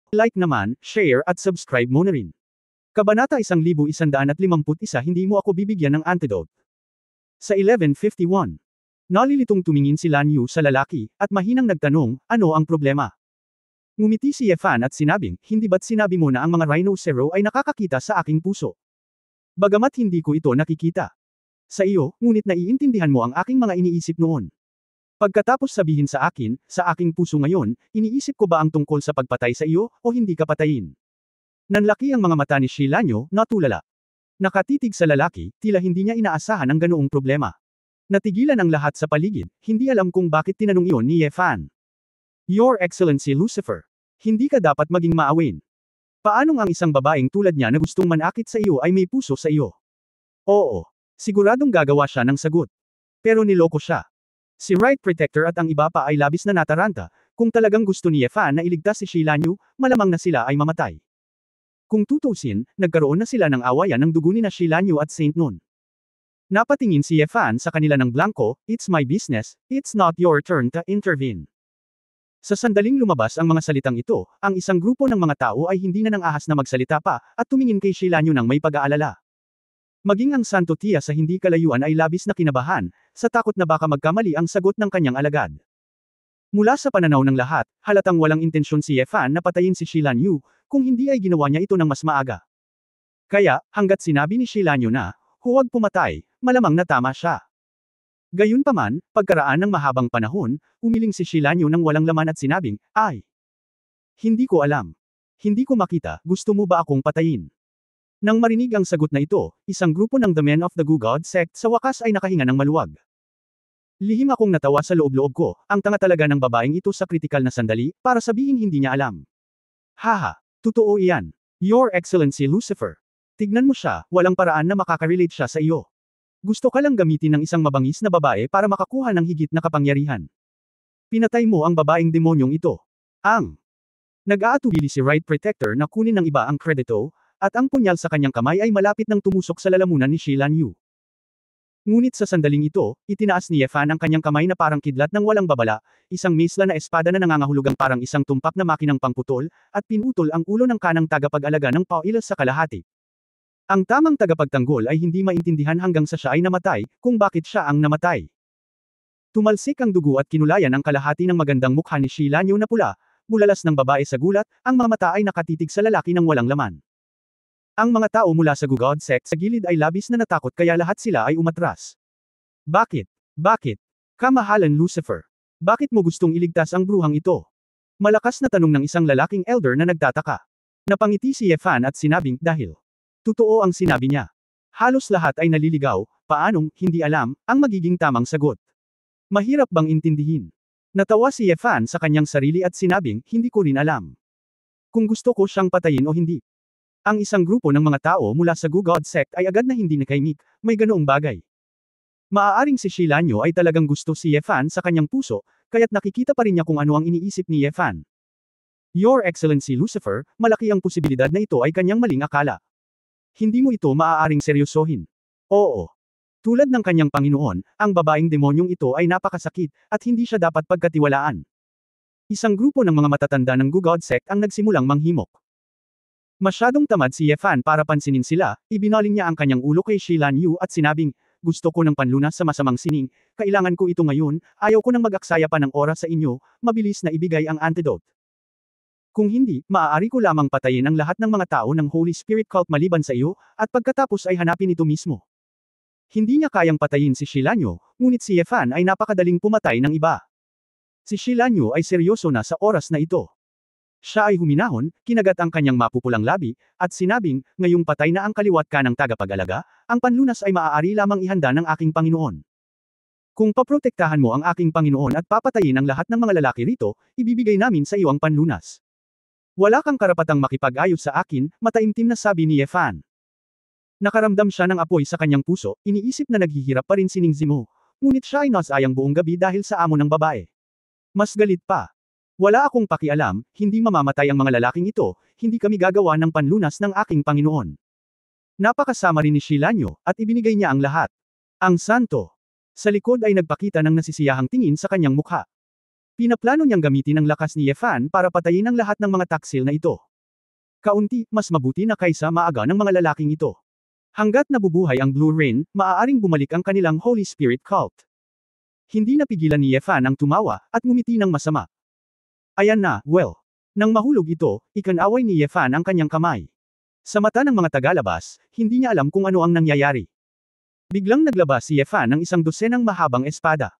Like naman, share at subscribe mo na rin. Kabanata 1151. Hindi mo ako bibigyan ng antidote. Sa 1151. Nalilitong tumingin si Lan Yu sa lalaki, at mahinang nagtanong, ano ang problema? Ngumiti si Ye Fan at sinabing, hindi ba't sinabi mo na ang mga rhinocero ay nakakakita sa aking puso? Bagamat hindi ko ito nakikita sa iyo, ngunit naiintindihan mo ang aking mga iniisip noon. Pagkatapos sabihin sa akin, sa aking puso ngayon, iniisip ko ba ang tungkol sa pagpatay sa iyo, o hindi ka patayin? Nanlaki ang mga mata ni Shi Lanyo, natulala. Nakatitig sa lalaki, tila hindi niya inaasahan ang ganoong problema. Natigilan ang lahat sa paligid, hindi alam kung bakit tinanong iyon ni Ye Fan. Your Excellency Lucifer. Hindi ka dapat maging maawin. Paanong ang isang babaeng tulad niya na gustong manakit sa iyo ay may puso sa iyo? Oo. Siguradong gagawa siya ng sagot. Pero niloko siya. Si Right Protector at ang iba pa ay labis na nataranta, kung talagang gusto ni Ye Fan na iligtas si Shi Lanyu, malamang na sila ay mamatay. Kung tutusin, nagkaroon na sila ng awayan ng dugo ni na Shi Lanyu at Saint Nun. Napatingin si Ye Fan sa kanila ng blanco, it's my business, it's not your turn to intervene. Sa sandaling lumabas ang mga salitang ito, ang isang grupo ng mga tao ay hindi na nang ahas na magsalita pa, at tumingin kay Shi Lanyu ng may pag-aalala. Maging ang Santo Tia sa hindi kalayuan ay labis na kinabahan, sa takot na baka magkamali ang sagot ng kanyang alagad. Mula sa pananaw ng lahat, halatang walang intensyon si Ye Fan na patayin si Shi Lanyu, kung hindi ay ginawa niya ito ng mas maaga. Kaya, hanggat sinabi ni Shi Lanyu na, huwag pumatay, malamang na tama siya. Gayunpaman, pagkaraan ng mahabang panahon, umiling si Shi Lanyu ng walang laman at sinabing, ay, hindi ko alam. Hindi ko makita, gusto mo ba akong patayin? Nang marinig ang sagot na ito, isang grupo ng The Men of the Goo God Sect sa wakas ay nakahinga ng maluwag. Lihim akong natawa sa loob-loob ko, ang tanga talaga ng babaeng ito sa kritikal na sandali, para sabihin hindi niya alam. Haha, totoo iyan. Your Excellency Lucifer. Tignan mo siya, walang paraan na makaka-relate siya sa iyo. Gusto ka lang gamitin ng isang mabangis na babae para makakuha ng higit na kapangyarihan. Pinatay mo ang babaeng demonyong ito. Nag-aatubili si Right Protector na kunin ng iba ang kredito, at ang punyal sa kanyang kamay ay malapit ng tumusok sa lalamunan ni Shi Lanyu. Ngunit sa sandaling ito, itinaas ni Ye Fan ang kanyang kamay na parang kidlat ng walang babala, isang mesla na espada na nangangahulugang parang isang tumpak na makinang pangputol, at pinutol ang ulo ng kanang tagapag-alaga ng Pauil sa kalahati. Ang tamang tagapagtanggol ay hindi maintindihan hanggang sa siya ay namatay, kung bakit siya ang namatay. Tumalsik ang dugo at kinulayan ang kalahati ng magandang mukha ni Shi Lanyu na pula, bulalas ng babae sa gulat, ang mga mata ay nakatitig sa lalaki ng walang laman. Ang mga tao mula sa Goo God Sect sa gilid ay labis na natakot kaya lahat sila ay umatras. Bakit? Bakit? Kamahalan Lucifer. Bakit mo gustong iligtas ang bruhang ito? Malakas na tanong ng isang lalaking elder na nagtataka. Napangiti si Ye Fan at sinabing, dahil. Totoo ang sinabi niya. Halos lahat ay naliligaw, paanong, hindi alam, ang magiging tamang sagot. Mahirap bang intindihin? Natawa si Ye Fan sa kanyang sarili at sinabing, hindi ko rin alam. Kung gusto ko siyang patayin o hindi. Ang isang grupo ng mga tao mula sa Goo God Sect ay agad na hindi nakaimik, may ganoong bagay. Maaaring si Shi Lanyu ay talagang gusto si Ye Fan sa kanyang puso, kaya't nakikita pa rin niya kung ano ang iniisip ni Ye Fan. Your Excellency Lucifer, malaki ang posibilidad na ito ay kanyang maling akala. Hindi mo ito maaaring seryosohin. Oo. Tulad ng kanyang Panginoon, ang babaeng demonyong ito ay napakasakit, at hindi siya dapat pagkatiwalaan. Isang grupo ng mga matatanda ng Goo God Sect ang nagsimulang manghimok. Masyadong tamad si Ye Fan para pansinin sila, ibinaling niya ang kanyang ulo kay Shi Lanyu at sinabing, gusto ko ng panlunas sa masamang sining, kailangan ko ito ngayon, ayaw ko nang mag-aksaya pa ng oras sa inyo, mabilis na ibigay ang antidote. Kung hindi, maaari ko lamang patayin ang lahat ng mga tao ng Holy Spirit Cult maliban sa iyo, at pagkatapos ay hanapin ito mismo. Hindi niya kayang patayin si Shi Lanyu, ngunit si Ye Fan ay napakadaling pumatay ng iba. Si Shi Lanyu ay seryoso na sa oras na ito. Siya ay huminahon, kinagat ang kanyang mapupulang labi, at sinabing, ngayong patay na ang kaliwat ka ng tagapag-alaga, ang panlunas ay maaari lamang ihanda ng aking Panginoon. Kung paprotektahan mo ang aking Panginoon at papatayin ang lahat ng mga lalaki rito, ibibigay namin sa iyo ang panlunas. Wala kang karapatang makipag-ayos sa akin, mataimtim na sabi ni Ye Fan. Nakaramdam siya ng apoy sa kanyang puso, iniisip na naghihirap pa rin si Ning Zimo, ngunit siya ay nasayang buong gabi dahil sa amo ng babae. Mas galit pa. Wala akong pakialam, hindi mamamatay ang mga lalaking ito, hindi kami gagawa ng panlunas ng aking Panginoon. Napakasama rin ni Shi Lanyu, at ibinigay niya ang lahat. Ang santo. Sa likod ay nagpakita ng nasisiyahang tingin sa kanyang mukha. Pinaplano niyang gamitin ang lakas ni Yefan para patayin ang lahat ng mga taksil na ito. Kaunti, mas mabuti na kaysa maaga ng mga lalaking ito. Hanggat nabubuhay ang Blue Rain, maaaring bumalik ang kanilang Holy Spirit cult. Hindi napigilan ni Yefan ang tumawa, at ngumiti ng masama. Ayan na, well. Nang mahulog ito, ikanaway ni Yefan ang kanyang kamay. Sa mata ng mga tagalabas, hindi niya alam kung ano ang nangyayari. Biglang naglabas si Yefan ng isang dosenang mahabang espada.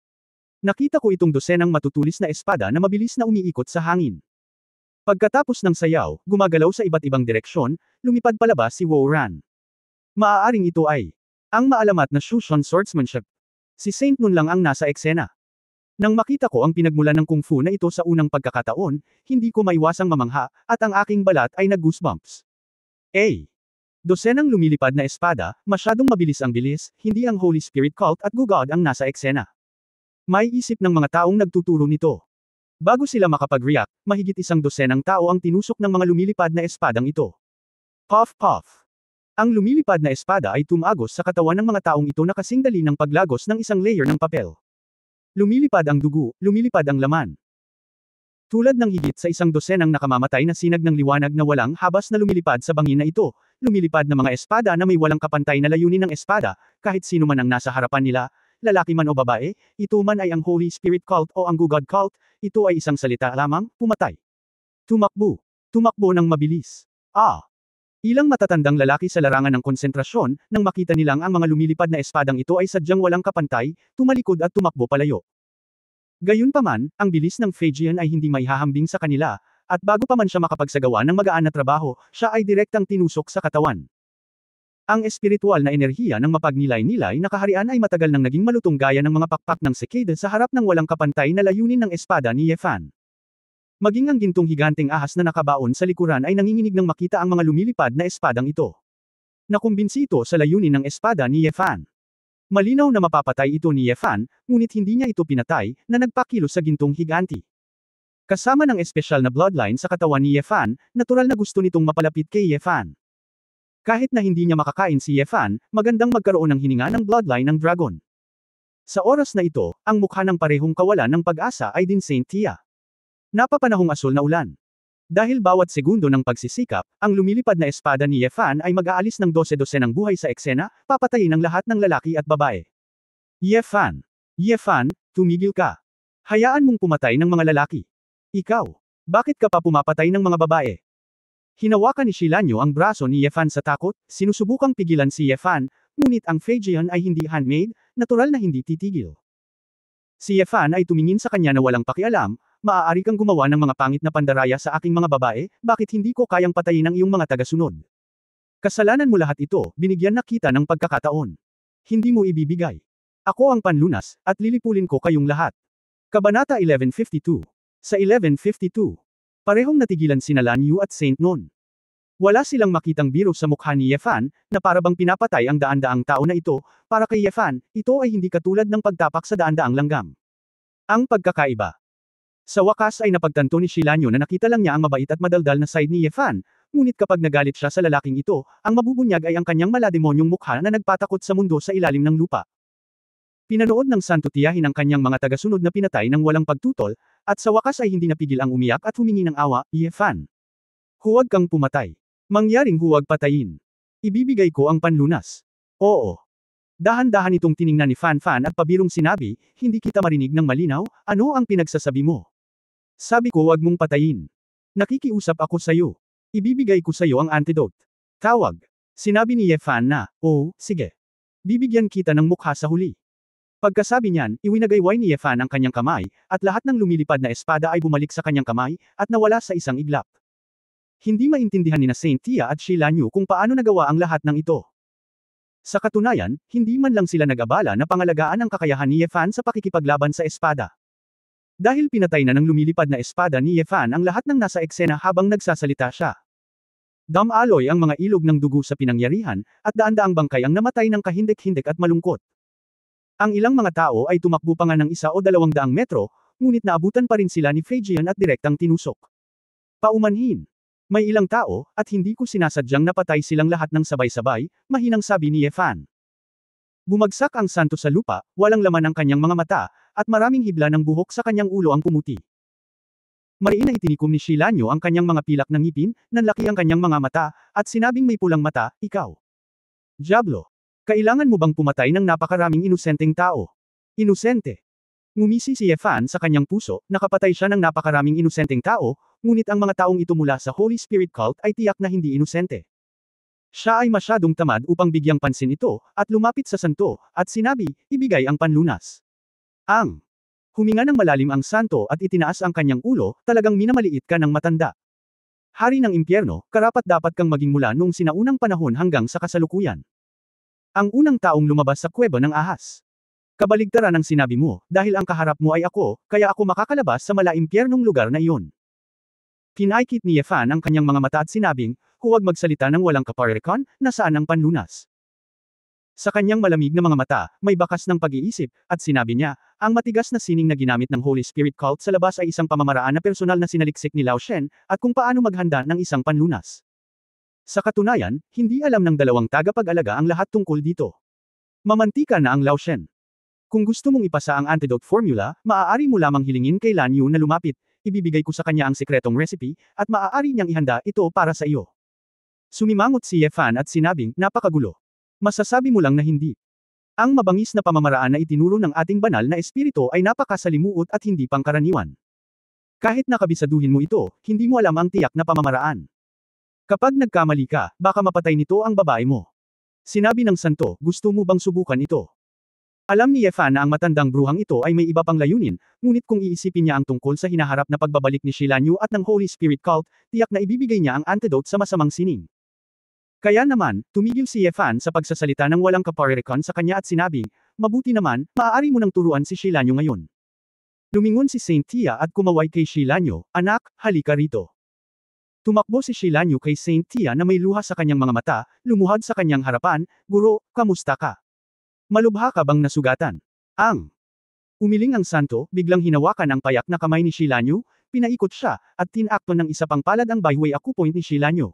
Nakita ko itong dosenang matutulis na espada na mabilis na umiikot sa hangin. Pagkatapos ng sayaw, gumagalaw sa iba't ibang direksyon, lumipad palabas si Wo-ran. Maaaring ito ay ang maalamat na Shushan swordsmanship. Si Saint Nun lang ang nasa eksena. Nang makita ko ang pinagmulan ng kung fu na ito sa unang pagkakataon, hindi ko maiwasang mamangha, at ang aking balat ay nag-goosebumps. Dosenang lumilipad na espada, masyadong mabilis ang bilis, hindi ang Holy Spirit cult at Gugod ang nasa eksena. May isip ng mga taong nagtuturo nito. Bago sila makapag-react, mahigit isang dosenang tao ang tinusok ng mga lumilipad na espadang ito. Puff puff. Ang lumilipad na espada ay tumagos sa katawan ng mga taong ito na kasing dali ng paglagos ng isang layer ng papel. Lumilipad ang dugo, lumilipad ang laman. Tulad ng higit sa isang dosenang nakamamatay na sinag ng liwanag na walang habas na lumilipad sa bangin na ito, lumilipad na mga espada na may walang kapantay na layunin ng espada, kahit sino man ang nasa harapan nila, lalaki man o babae, ito man ay ang Holy Spirit cult o ang Gugod cult, ito ay isang salita lamang, pumatay. Tumakbo. Tumakbo ng mabilis. Ilang matatandang lalaki sa larangan ng konsentrasyon, nang makita nilang ang mga lumilipad na espadang ito ay sadyang walang kapantay, tumalikod at tumakbo palayo. Gayunpaman, ang bilis ng Phaegian ay hindi maihahambing sa kanila, at bago pa man siya makapagsagawa ng magaan na trabaho, siya ay direktang tinusok sa katawan. Ang espiritual na enerhiya ng mapagnilay-nilay na kaharian ay matagal nang naging malutong gaya ng mga pakpak ng cicada sa harap ng walang kapantay na layunin ng espada ni Yefan. Maging ang gintong higanteng ahas na nakabaon sa likuran ay nanginginig nang makita ang mga lumilipad na espadang ito. Nakumbinsi ito sa layunin ng espada ni Yefan. Malinaw na mapapatay ito ni Yefan, ngunit hindi niya ito pinatay, na nagpakilos sa gintong higanti. Kasama ng espesyal na bloodline sa katawan ni Yefan, natural na gusto nitong mapalapit kay Yefan. Kahit na hindi niya makakain si Yefan, magandang magkaroon ng hininga ng bloodline ng dragon. Sa oras na ito, ang mukha ng parehong kawalan ng pag-asa ay din Saint Tia. Napapanahong asul na ulan. Dahil bawat segundo ng pagsisikap, ang lumilipad na espada ni Yefan ay mag-aalis ng 12-12 ng buhay sa eksena, papatayin ang lahat ng lalaki at babae. Yefan, tumigil ka. Hayaan mong pumatay ng mga lalaki. Ikaw, bakit ka pa pumapatay ng mga babae? Hinawakan ni Shilanyo ang braso ni Yefan sa takot, sinusubukang pigilan si Yefan, ngunit ang Phaegian ay hindi handmade, natural na hindi titigil. Si Yefan ay tumingin sa kanya na walang pakialam, maaari kang gumawa ng mga pangit na pandaraya sa aking mga babae, bakit hindi ko kayang patayin ang iyong mga tagasunod? Kasalanan mo lahat ito, binigyan na kita ng pagkakataon. Hindi mo ibibigay. Ako ang panlunas, at lilipulin ko kayong lahat. Kabanata 1152. Sa 1152. Parehong natigilan sina Lan Yu at Saint Nun. Wala silang makitang biro sa mukha ni Yefan, na para bang pinapatay ang daan-daang tao na ito, para kay Yefan, ito ay hindi katulad ng pagtapak sa daan-daang langgam. Ang pagkakaiba. Sa wakas ay napagtanto ni Shilanyo na nakita lang niya ang mabait at madaldal na side ni Yefan, ngunit kapag nagalit siya sa lalaking ito, ang mabubunyag ay ang kanyang malademonyong mukha na nagpatakot sa mundo sa ilalim ng lupa. Pinanood ng Santo Tiyahin ang kanyang mga tagasunod na pinatay ng walang pagtutol, at sa wakas ay hindi napigil ang umiyak at humingi ng awa, Yefan. Huwag kang pumatay. Mangyaring huwag patayin. Ibibigay ko ang panlunas. Oo. Dahan-dahan itong tiningnan ni Fan at pabirong sinabi, hindi kita marinig ng malinaw, ano ang pinagsasabi mo? Sabi ko wag mong patayin. Nakikiusap ako sayo. Ibibigay ko sayo ang antidote. Tawag. Sinabi ni Yefan na, oh, sige. Bibigyan kita ng mukha sa huli. Pagkasabi niyan, iwinagayway ni Yefan ang kanyang kamay, at lahat ng lumilipad na espada ay bumalik sa kanyang kamay, at nawala sa isang iglap. Hindi maintindihan ni na Saint Tia at Shilanyo kung paano nagawa ang lahat ng ito. Sa katunayan, hindi man lang sila nag-abala na pangalagaan ang kakayahan ni Yefan sa pakikipaglaban sa espada. Dahil pinatay na ng lumilipad na espada ni Yefan ang lahat ng nasa eksena habang nagsasalita siya. Damaloy ang mga ilog ng dugo sa pinangyarihan, at daan-daang bangkay ang namatay ng kahindik-hindik at malungkot. Ang ilang mga tao ay tumakbo pa nga ng 1 o 200 metro, ngunit naabutan pa rin sila ni Phaegian at direktang tinusok. Paumanhin. May ilang tao, at hindi ko sinasadyang napatay silang lahat ng sabay-sabay, mahinang sabi ni Yefan. Bumagsak ang santo sa lupa, walang laman ang kanyang mga mata, at maraming hibla ng buhok sa kanyang ulo ang pumuti. Mariin na itinikom ni Shilanyo ang kanyang mga pilak ng ngipin, nanlaki ang kanyang mga mata, at sinabing may pulang mata, ikaw. Diablo. Kailangan mo bang pumatay ng napakaraming inosenteng tao? Inosente. Ngumisi si Yefan sa kanyang puso, nakapatay siya ng napakaraming inosenteng tao, ngunit ang mga taong ito mula sa Holy Spirit Cult ay tiyak na hindi inosente. Siya ay masyadong tamad upang bigyang pansin ito, at lumapit sa santo, at sinabi, ibigay ang panlunas. Ang huminga ng malalim ang santo at itinaas ang kanyang ulo, talagang minamaliit ka ng matanda. Hari ng impyerno, karapat-dapat kang maging mula noong sinaunang panahon hanggang sa kasalukuyan. Ang unang taong lumabas sa kuweba ng ahas. Kabaligtaran ang sinabi mo, dahil ang kaharap mo ay ako, kaya ako makakalabas sa malaimpyernong lugar na iyon. Pinaikit ni Yefan ang kanyang mga mata at sinabing, huwag magsalita ng walang kaparekan, nasaan ang panlunas. Sa kanyang malamig na mga mata, may bakas ng pag-iisip, at sinabi niya, ang matigas na sining na ginamit ng Holy Spirit Cult sa labas ay isang pamamaraan na personal na sinaliksik ni Lao Shen, at kung paano maghanda ng isang panlunas. Sa katunayan, hindi alam ng dalawang tagapag-alaga ang lahat tungkol dito. Mamantika na ang Lao Shen. Kung gusto mong ipasa ang antidote formula, maaari mo lamang hilingin kay Lan Yu na lumapit, ibibigay ko sa kanya ang sekretong recipe, at maaari niyang ihanda ito para sa iyo. Sumimangot si Yefan at sinabing, napakagulo. Masasabi mo lang na hindi. Ang mabangis na pamamaraan na itinuro ng ating banal na espiritu ay napakasalimuot at hindi pangkaraniwan. Kahit nakabisaduhin mo ito, hindi mo alam ang tiyak na pamamaraan. Kapag nagkamali ka, baka mapatay nito ang babae mo. Sinabi ng santo, gusto mo bang subukan ito? Alam ni Yefan na ang matandang bruhang ito ay may iba pang layunin, ngunit kung iisipin niya ang tungkol sa hinaharap na pagbabalik ni Shilanyu at ng Holy Spirit Cult, tiyak na ibibigay niya ang antidote sa masamang sining. Kaya naman, tumigil si Yefan sa pagsasalita ng walang kaparekan sa kanya at sinabing, mabuti naman, maaari mo nang turuan si Shilanyu ngayon. Lumingon si Saint Tia at kumaway kay Shilanyu, anak, halika rito. Tumakbo si Shilanyu kay Saint Tia na may luha sa kanyang mga mata, lumuhad sa kanyang harapan, guro, kamusta ka? Malubha ka bang nasugatan? Umiling ang santo, biglang hinawakan ang payak na kamay ni Shilanyu, pinaikot siya, at tinakto ng isa pang palad ang byway acupoint ni Shilanyu.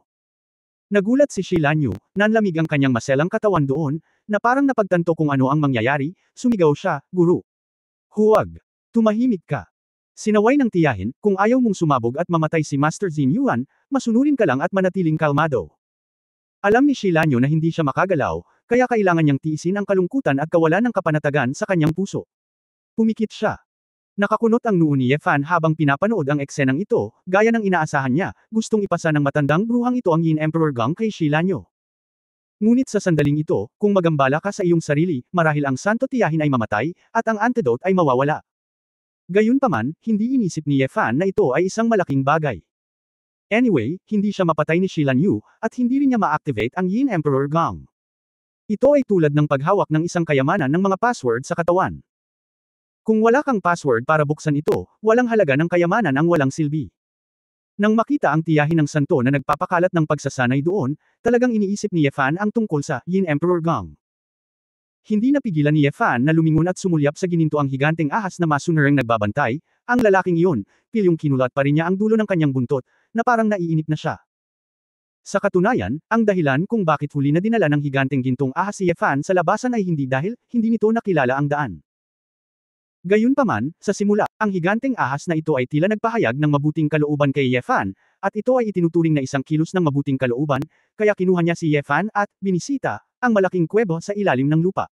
Nagulat si Shilanyu, nanlamig ang kanyang maselang katawan doon, na parang napagtanto kung ano ang mangyayari, sumigaw siya, guru. Huwag. Tumahimik ka. Sinaway ng tiyahin, kung ayaw mong sumabog at mamatay si Master Jin Yuan, masunurin ka lang at manatiling kalmado. Alam ni Shilanyu na hindi siya makagalaw, kaya kailangan niyang tiisin ang kalungkutan at kawalan ng kapanatagan sa kanyang puso. Pumikit siya. Nakakunot ang noo ni Yefan habang pinapanood ang eksenang ito, gaya ng inaasahan niya, gustong ipasa ng matandang bruhang ito ang Yin Emperor Gong kay Shilanyu. Ngunit sa sandaling ito, kung magambala ka sa iyong sarili, marahil ang santo tiyahin ay mamatay, at ang antidote ay mawawala. Gayunpaman, hindi inisip ni Yefan na ito ay isang malaking bagay. Anyway, hindi siya mapatay ni Shilanyu, at hindi rin niya ma-activate ang Yin Emperor Gong. Ito ay tulad ng paghawak ng isang kayamanan ng mga password sa katawan. Kung wala kang password para buksan ito, walang halaga ng kayamanan ang walang silbi. Nang makita ang tiyahin ng santo na nagpapakalat ng pagsasanay doon, talagang iniisip ni Yefan ang tungkol sa Yin Emperor Gong. Hindi napigilan ni Yefan na lumingon at sumulyap sa gininto ang higanteng ahas na masunarang nagbabantay, ang lalaking iyon, pilyong kinulat pa rin niya ang dulo ng kanyang buntot, na parang naiinip na siya. Sa katunayan, ang dahilan kung bakit huli na dinala ng higanteng gintong ahas si Yefan sa labasan ay hindi dahil, hindi nito nakilala ang daan. Gayunpaman, sa simula, ang higanteng ahas na ito ay tila nagpahayag ng mabuting kalooban kay Yefan, at ito ay itinuturing na isang kilos ng mabuting kalooban, kaya kinuha niya si Yefan at, binisita, ang malaking kuwebo sa ilalim ng lupa.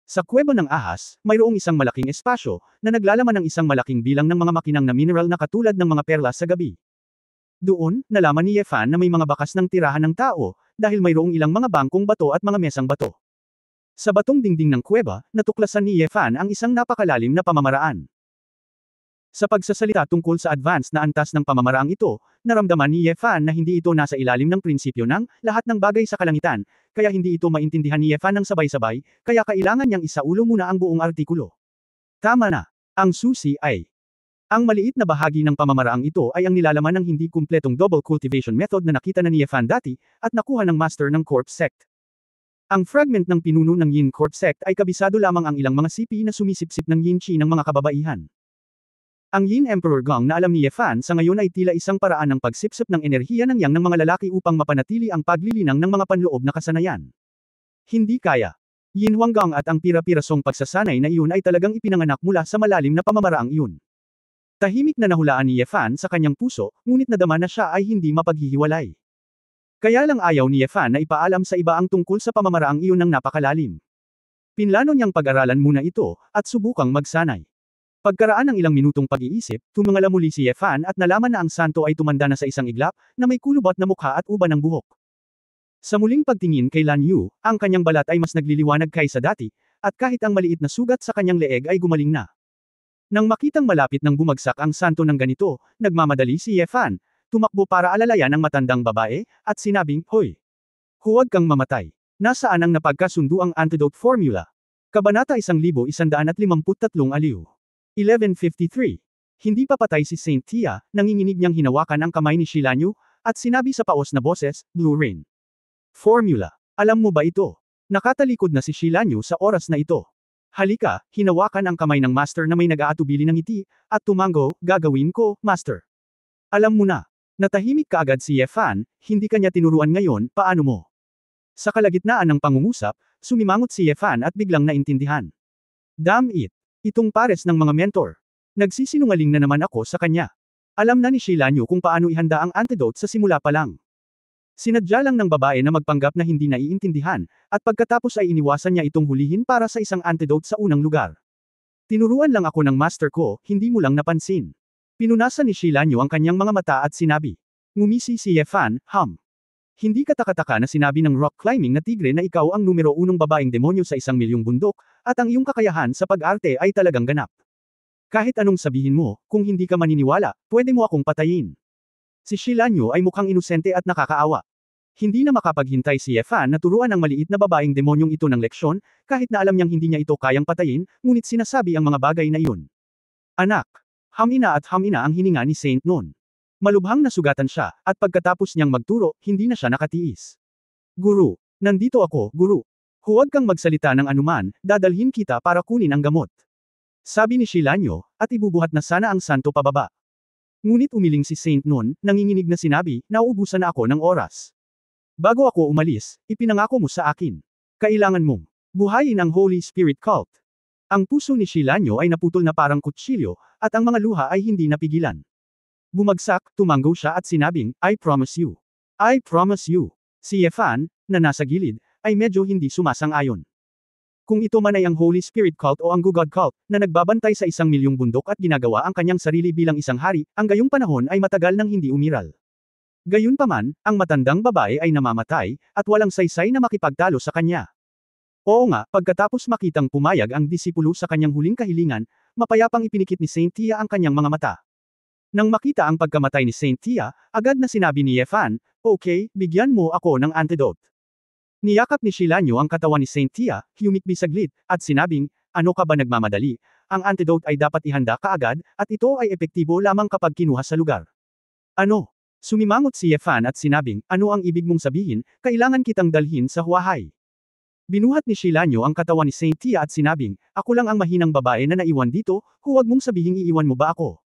Sa kuwebo ng ahas, mayroong isang malaking espasyo, na naglalaman ng isang malaking bilang ng mga makinang na mineral na katulad ng mga perlas sa gabi. Doon, nalaman ni Yefan na may mga bakas ng tirahan ng tao, dahil mayroong ilang mga bangkong bato at mga mesang bato. Sa batong dingding ng kuweba, natuklasan ni Yefan ang isang napakalalim na pamamaraan. Sa pagsasalita tungkol sa advance na antas ng pamamaraang ito, naramdaman ni Yefan na hindi ito nasa ilalim ng prinsipyo ng lahat ng bagay sa kalangitan, kaya hindi ito maintindihan ni Yefan ng sabay-sabay, kaya kailangan niyang isaulo muna ang buong artikulo. Tama na. Ang susi ay ang maliit na bahagi ng pamamaraang ito ay ang nilalaman ng hindi kumpletong double cultivation method na nakita na ni Yefan dati, at nakuha ng master ng Corp Sect. Ang fragment ng pinuno ng Yin Corp Sect ay kabisado lamang ang ilang mga sipi na sumisipsip ng Yin Chi ng mga kababaihan. Ang Yin Emperor Gong na alam ni Yefan sa ngayon ay tila isang paraan ng pagsipsip ng enerhiya ng Yang ng mga lalaki upang mapanatili ang paglilinang ng mga panloob na kasanayan. Hindi kaya. Yin Huanggang at ang pira-pirasong pagsasanay na iyon ay talagang ipinanganak mula sa malalim na pamamaraang iyon. Tahimik na nahulaan ni Yefan sa kanyang puso, ngunit nadama na siya ay hindi mapaghihiwalay. Kaya lang ayaw ni Yefan na ipaalam sa iba ang tungkol sa pamamaraang iyon ng napakalalim. Pinlano niyang pag-aralan muna ito, at subukang magsanay. Pagkaraan ng ilang minutong pag-iisip, tumingala muli si Yefan at nalaman na ang santo ay tumanda na sa isang iglap, na may kulubat na mukha at uban ng buhok. Sa muling pagtingin kay Lan Yu, ang kanyang balat ay mas nagliliwanag kaysa dati, at kahit ang maliit na sugat sa kanyang leeg ay gumaling na. Nang makitang malapit nang bumagsak ang santo ng ganito, nagmamadali si Yefan, tumakbo para alalayan ang matandang babae, at sinabing, "Hoy! Huwag kang mamatay. Nasaan ang napagkasundo ang antidote formula?" Kabanata 1153 Aliw. 1153. Hindi pa patay si Saint Tia, nanginginig niyang hinawakan ang kamay ni Shilanyu, at sinabi sa paos na boses, "Blue Rain. Formula. Alam mo ba ito?" Nakatalikod na si Shilanyu sa oras na ito. "Halika, hinawakan ang kamay ng master na may nag-aatubili ng ngiti, at tumango, gagawin ko, master." "Alam mo na." Natahimik kaagad si Yefan, hindi kanya tinuruan ngayon, paano mo? Sa kalagitnaan ng pangungusap, sumimangot si Yefan at biglang naintindihan. Damn it! Itong pares ng mga mentor. Nagsisinungaling na naman ako sa kanya. Alam na ni Shilanyu kung paano ihanda ang antidote sa simula pa lang. Sinadya lang ng babae na magpanggap na hindi naiintindihan, at pagkatapos ay iniwasan niya itong hulihin para sa isang antidote sa unang lugar. "Tinuruan lang ako ng master ko, hindi mo lang napansin." Pinunasan ni Shilanyu ang kanyang mga mata at sinabi. Ngumisi si Yefan, Hindi katakataka na sinabi ng rock climbing na tigre na ikaw ang numero 1 babaeng demonyo sa 1,000,000 bundok, at ang iyong kakayahan sa pag-arte ay talagang ganap. Kahit anong sabihin mo, kung hindi ka maniniwala, pwede mo akong patayin. Si Shilanyu ay mukhang inosente at nakakaawa. Hindi na makapaghintay si Yefan na turuan ang maliit na babaeng demonyong ito ng leksyon, kahit na alam niyang hindi niya ito kayang patayin, ngunit sinasabi ang mga bagay na iyon. "Anak." Hamina at hamina ang hininga ni Saint noon. Malubhang nasugatan siya, at pagkatapos niyang magturo, hindi na siya nakatiis. "Guru, nandito ako, guru. Huwag kang magsalita ng anuman, dadalhin kita para kunin ang gamot." Sabi ni Shilanyu, at ibubuhat na sana ang santo pababa. Ngunit umiling si Saint noon, nanginginig na sinabi, "Nauubusan na ako ng oras. Bago ako umalis, ipinangako mo sa akin. Kailangan mong buhayin ang Holy Spirit Cult." Ang puso ni Shilanyu ay naputol na parang kutsilyo, at ang mga luha ay hindi napigilan. Bumagsak, tumango siya at sinabing, "I promise you. I promise you." Si Yefan, na nasa gilid, ay medyo hindi sumasang-ayon. Kung ito man ay ang Holy Spirit Cult o ang Gugod Cult, na nagbabantay sa 1,000,000 bundok at ginagawa ang kanyang sarili bilang isang hari, ang gayong panahon ay matagal nang hindi umiral. Gayunpaman, ang matandang babae ay namamatay, at walang saysay na makipagtalo sa kanya. Oo nga, pagkatapos makitang pumayag ang disipulo sa kanyang huling kahilingan, mapayapang ipinikit ni Saint Tia ang kanyang mga mata. Nang makita ang pagkamatay ni Saint Tia, agad na sinabi ni Yefan, "Okay, bigyan mo ako ng antidote." Niyakap ni Shilanyu ang katawan ni Saint Tia, humikbi saglit, at sinabing, "Ano ka ba nagmamadali? Ang antidote ay dapat ihanda kaagad, at ito ay epektibo lamang kapag kinuha sa lugar." "Ano?" Sumimangot si Yefan at sinabing, "Ano ang ibig mong sabihin, kailangan kitang dalhin sa Huahay." Binuhat ni Shilanyu ang katawan ni Saint Tia at sinabing, "Ako lang ang mahinang babae na naiwan dito, huwag mong sabihing iiwan mo ba ako."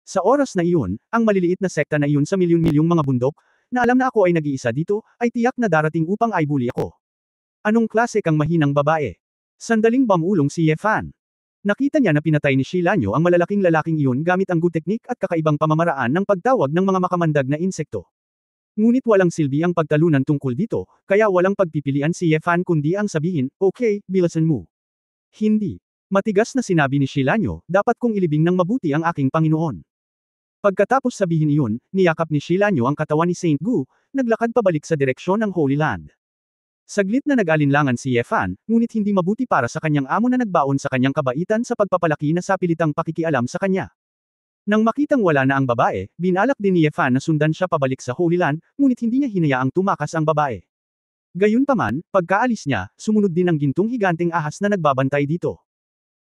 Sa oras na iyon, ang maliliit na sekta na iyon sa milyon-milyong mga bundok, na alam na ako ay nag-iisa dito, ay tiyak na darating upang aibuli ako. Anong klase kang mahinang babae? Sandaling bamulong si Yefan. Nakita niya na pinatay ni Shilanyu ang malalaking lalaking iyon gamit ang good technique at kakaibang pamamaraan ng pagtawag ng mga makamandag na insekto. Ngunit walang silbi ang pagtalunan tungkol dito, kaya walang pagpipilian si Yefan kundi ang sabihin, "Okay, bilisan mo." Hindi. Matigas na sinabi ni Shilanyu, "Dapat kong ilibing ng mabuti ang aking Panginoon." Pagkatapos sabihin iyon, niyakap ni Shilanyu ang katawan ni Saint Gu, naglakad pabalik sa direksyon ng Holy Land. Saglit na nag-alinlangan si Yefan, ngunit hindi mabuti para sa kanyang amo na nagbaon sa kanyang kabaitan sa pagpapalaki na sapilitang pakikialam sa kanya. Nang makitang wala na ang babae, binalak din ni Yefan na sundan siya pabalik sa Holy Land, ngunit hindi niya hinayaang tumakas ang babae. Gayunpaman, pagkaalis niya, sumunod din ang gintong higanteng ahas na nagbabantay dito.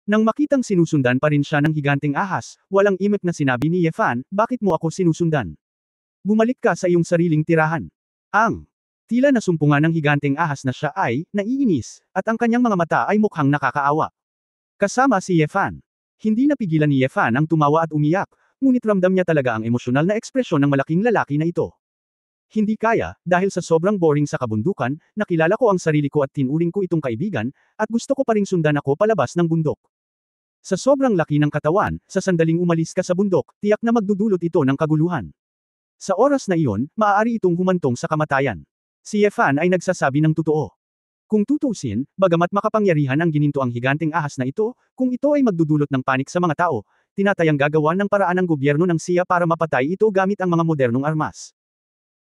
Nang makitang sinusundan pa rin siya ng higanteng ahas, walang imik na sinabi ni Yefan, "Bakit mo ako sinusundan? Bumalik ka sa iyong sariling tirahan." Tila nasumpungan ng higanteng ahas na siya ay, naiinis, at ang kanyang mga mata ay mukhang nakakaawa. Kasama si Yefan. Hindi napigilan ni Yefan ang tumawa at umiyak, ngunit ramdam niya talaga ang emosyonal na ekspresyon ng malaking lalaki na ito. "Hindi kaya, dahil sa sobrang boring sa kabundukan, nakilala ko ang sarili ko at tinuring ko itong kaibigan, at gusto ko pa ring sundan ako palabas ng bundok." Sa sobrang laki ng katawan, sa sandaling umalis ka sa bundok, tiyak na magdudulot ito ng kaguluhan. Sa oras na iyon, maaari itong humantong sa kamatayan. Si Yefan ay nagsasabi ng totoo. Kung tutuusin, bagamat makapangyarihan ang ginintoang higanteng ahas na ito, kung ito ay magdudulot ng panik sa mga tao, tinatayang gagawa ng paraan ng gobyerno ng siya para mapatay ito gamit ang mga modernong armas.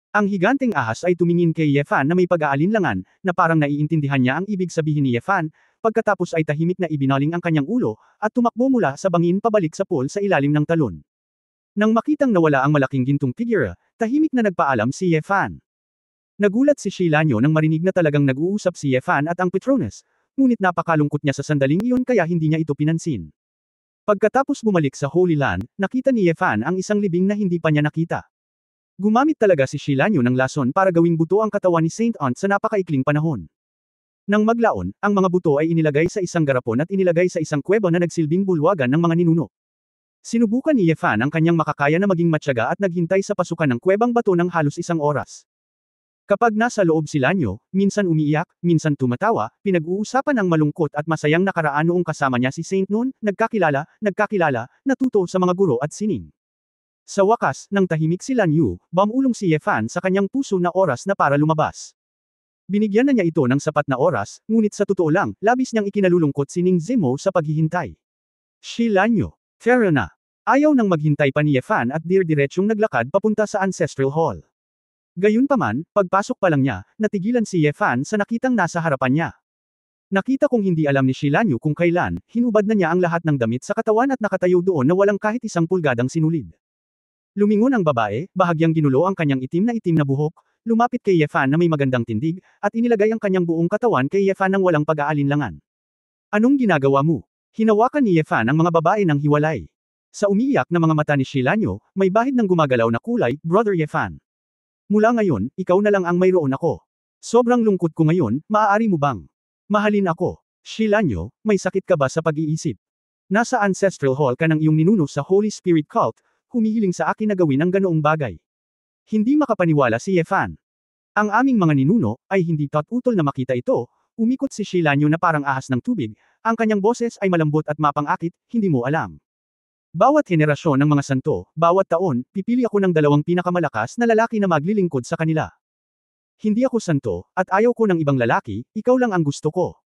Ang higanteng ahas ay tumingin kay Yefan na may pag-aalinlangan, na parang naiintindihan niya ang ibig sabihin ni Yefan, pagkatapos ay tahimik na ibinaling ang kanyang ulo, at tumakbo mula sa bangin pabalik sa pool sa ilalim ng talon. Nang makitang nawala ang malaking gintong figure, tahimik na nagpaalam si Yefan. Nagulat si Shilanyo nang marinig na talagang nag-uusap si Yefan at ang Patronus, ngunit napakalungkot niya sa sandaling iyon kaya hindi niya ito pinansin. Pagkatapos bumalik sa Holy Land, nakita ni Yefan ang isang libing na hindi pa niya nakita. Gumamit talaga si Shilanyo ng lason para gawing buto ang katawan ni Saint Aunt sa napakaikling panahon. Nang maglaon, ang mga buto ay inilagay sa isang garapon at inilagay sa isang kuweba na nagsilbing bulwagan ng mga ninuno. Sinubukan ni Yefan ang kanyang makakaya na maging matyaga at naghintay sa pasukan ng kuwebang bato ng halos 1 oras. Kapag nasa loob si Lanyo, minsan umiiyak, minsan tumatawa, pinag-uusapan ang malungkot at masayang nakaraan noong kasama niya si Saint noon, nagkakilala, natuto sa mga guro at sining. Sa wakas, nang tahimik si Lanyu, bumulong si Yefan sa kanyang puso na oras na para lumabas. Binigyan na niya ito ng sapat na oras, ngunit sa totoo lang, labis niyang ikinalulungkot si Ning Zemo sa paghihintay. Si Lanyo, fair na. Ayaw nang maghintay pa ni Yefan at diretsyong naglakad papunta sa Ancestral Hall. Gayunpaman, pagpasok pa lang niya, natigilan si Yefan sa nakitang nasa harapan niya. Nakita kong hindi alam ni Shilanyu kung kailan, hinubad na niya ang lahat ng damit sa katawan at nakatayo doon na walang kahit 1 pulgadang sinulid. Lumingon ang babae, bahagyang ginulo ang kanyang itim na buhok, lumapit kay Yefan na may magandang tindig, at inilagay ang kanyang buong katawan kay Yefan nang walang pag-aalinlangan. Anong ginagawa mo? Hinawakan ni Yefan ang mga babae ng hiwalay. Sa umiiyak na mga mata ni Shilanyo, may bahid ng gumagalaw na kulay, Brother Yefan. Mula ngayon, ikaw na lang ang mayroon ako. Sobrang lungkot ko ngayon, maaari mo bang mahalin ako? Shilanyo, may sakit ka ba sa pag-iisip? Nasa Ancestral Hall ka ng iyong ninuno sa Holy Spirit Cult, humihiling sa akin na gawin ang ganoong bagay. Hindi makapaniwala si Yefan. Ang aming mga ninuno, ay hindi utol na makita ito, umikot si Shilanyo na parang ahas ng tubig, ang kanyang boses ay malambot at mapang-akit, hindi mo alam. Bawat henerasyon ng mga santo, bawat taon, pipili ako ng 2 pinakamalakas na lalaki na maglilingkod sa kanila. Hindi ako santo, at ayaw ko ng ibang lalaki, ikaw lang ang gusto ko.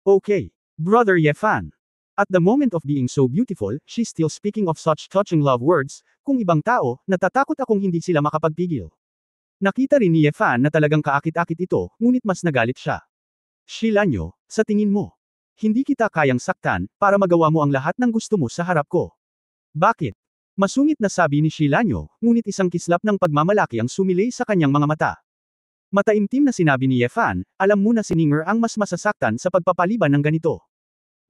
Okay, Brother Yefan. At the moment of being so beautiful, she's still speaking of such touching love words, kung ibang tao, natatakot akong hindi sila makapagpigil. Nakita rin ni Yefan na talagang kaakit-akit ito, ngunit mas nagalit siya. Shilanyo, sa tingin mo, hindi kita kayang saktan, para magawa mo ang lahat ng gusto mo sa harap ko. Bakit? Masungit na sabi ni Shilanyo, ngunit isang kislap ng pagmamalaki ang sumilay sa kanyang mga mata. Mataimtim na sinabi ni Yefan, alam mo na si Ninger ang mas masasaktan sa pagpapaliban ng ganito.